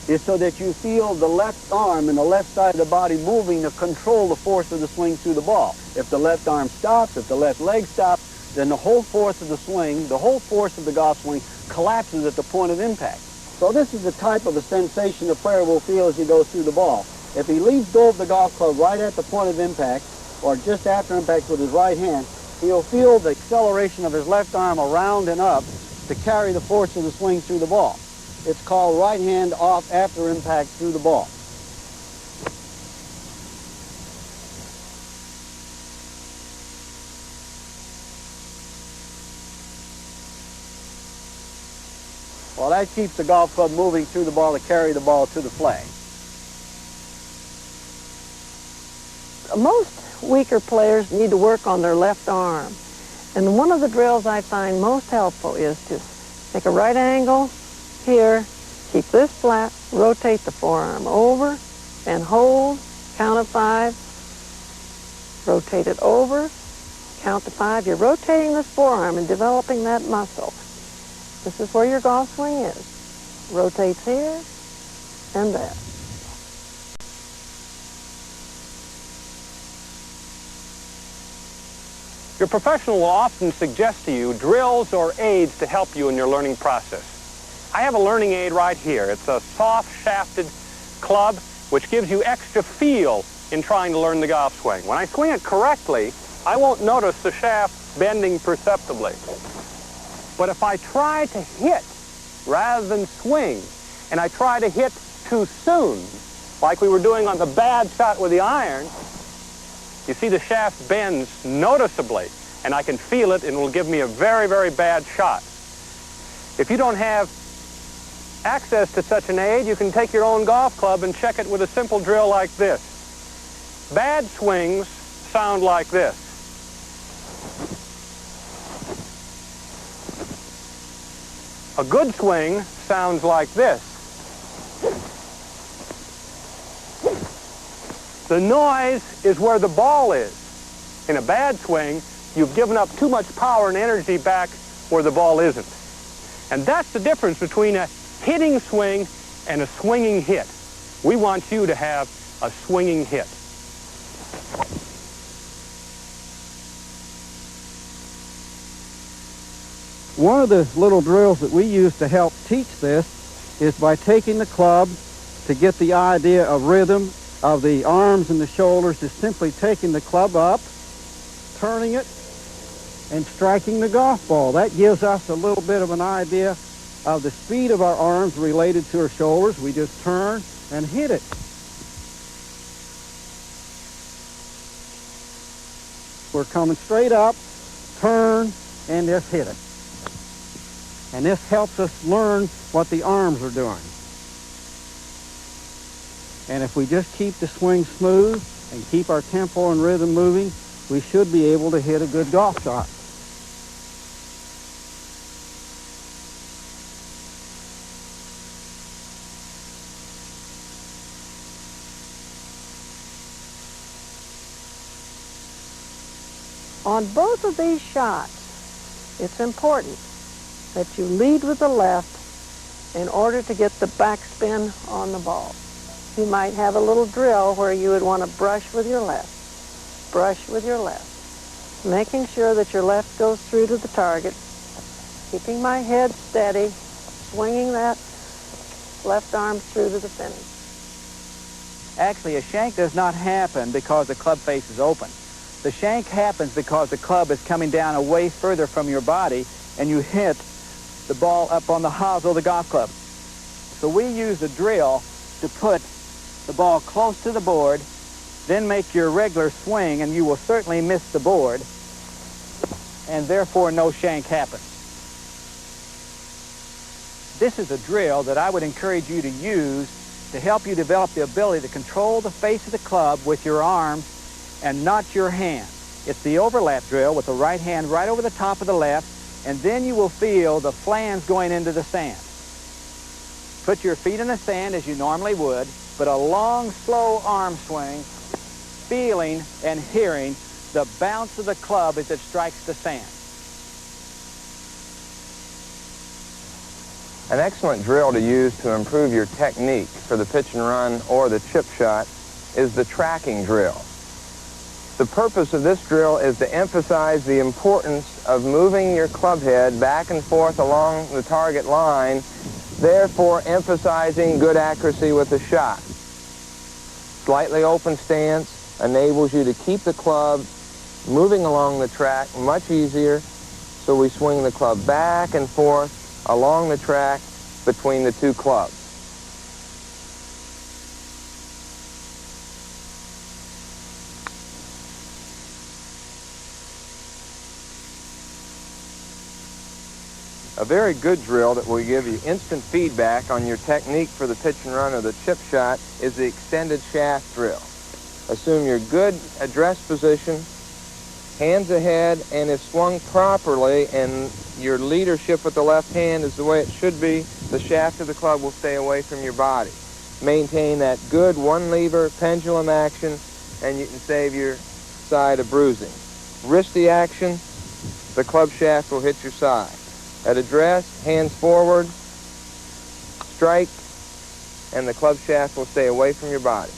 E: is so that you feel the left arm and the left side of the body moving to control the force of the swing through the ball. If the left arm stops, if the left leg stops,
J: then the whole force of the swing, the whole force of the golf swing collapses at the point of impact. So this is the type of a sensation the player will feel as he goes through the ball. If he leaves go of the golf club right at the point of impact, or just after impact with his right hand, he'll feel the acceleration of his left arm around and up to carry the force of the swing through the ball. It's called right hand off after impact through the ball. Well, that keeps the golf club moving through the ball to carry the ball to the flag.
C: Most weaker players need to work on their left arm. And one of the drills I find most helpful is to make a right angle here, keep this flat, rotate the forearm over, and hold, count of 5, rotate it over, count to 5. You're rotating this forearm and developing that muscle. This is where your golf swing is. Rotates here and there.
B: Your professional will often suggest to you drills or aids to help you in your learning process. I have a learning aid right here. It's a soft-shafted club which gives you extra feel in trying to learn the golf swing. When I swing it correctly, I won't notice the shaft bending perceptibly. But if I try to hit rather than swing, and I try to hit too soon, like we were doing on the bad shot with the iron, you see the shaft bends noticeably, and I can feel it, and it will give me a very, very bad shot. If you don't have access to such an aid, you can take your own golf club and check it with a simple drill like this. Bad swings sound like this. A good swing sounds like this. The noise is where the ball is. In a bad swing, you've given up too much power and energy back where the ball isn't. And that's the difference between a hitting swing and a swinging hit. We want you to have a swinging hit.
J: One of the little drills that we use to help teach this is by taking the club to get the idea of rhythm of the arms and the shoulders, is simply taking the club up, turning it, and striking the golf ball. That gives us a little bit of an idea of the speed of our arms related to our shoulders. We just turn and hit it. We're coming straight up, turn, and just hit it. And this helps us learn what the arms are doing. And if we just keep the swing smooth and keep our tempo and rhythm moving, we should be able to hit a good golf shot.
C: On both of these shots, it's important that you lead with the left in order to get the backspin on the ball. You might have a little drill where you would want to brush with your left, brush with your left, making sure that your left goes through to the target, keeping my head steady, swinging that left arm through to the finish.
E: Actually, a shank does not happen because the club face is open. The shank happens because the club is coming down away further from your body, and you hit the ball up on the hosel of the golf club. So we use a drill to put the ball close to the board, then make your regular swing, and you will certainly miss the board, and therefore no shank happens. This is a drill that I would encourage you to use to help you develop the ability to control the face of the club with your arm and not your hand. It's the overlap drill with the right hand right over the top of the left, and then you will feel the flange going into the sand. Put your feet in the sand as you normally would, but a long, slow arm swing, feeling and hearing the bounce of the club as it strikes the sand.
G: An excellent drill to use to improve your technique for the pitch and run or the chip shot is the tracking drill. The purpose of this drill is to emphasize the importance of moving your club head back and forth along the target line, therefore emphasizing good accuracy with the shot. Slightly open stance enables you to keep the club moving along the track much easier, so we swing the club back and forth along the track between the two clubs. A very good drill that will give you instant feedback on your technique for the pitch and run or the chip shot is the extended shaft drill. Assume your good address position, hands ahead, and if swung properly and your leadership with the left hand is the way it should be, the shaft of the club will stay away from your body. Maintain that good one lever pendulum action and you can save your side of bruising. Wristy action, the club shaft will hit your side. At address, hands forward, strike, and the club shaft will stay away from your body.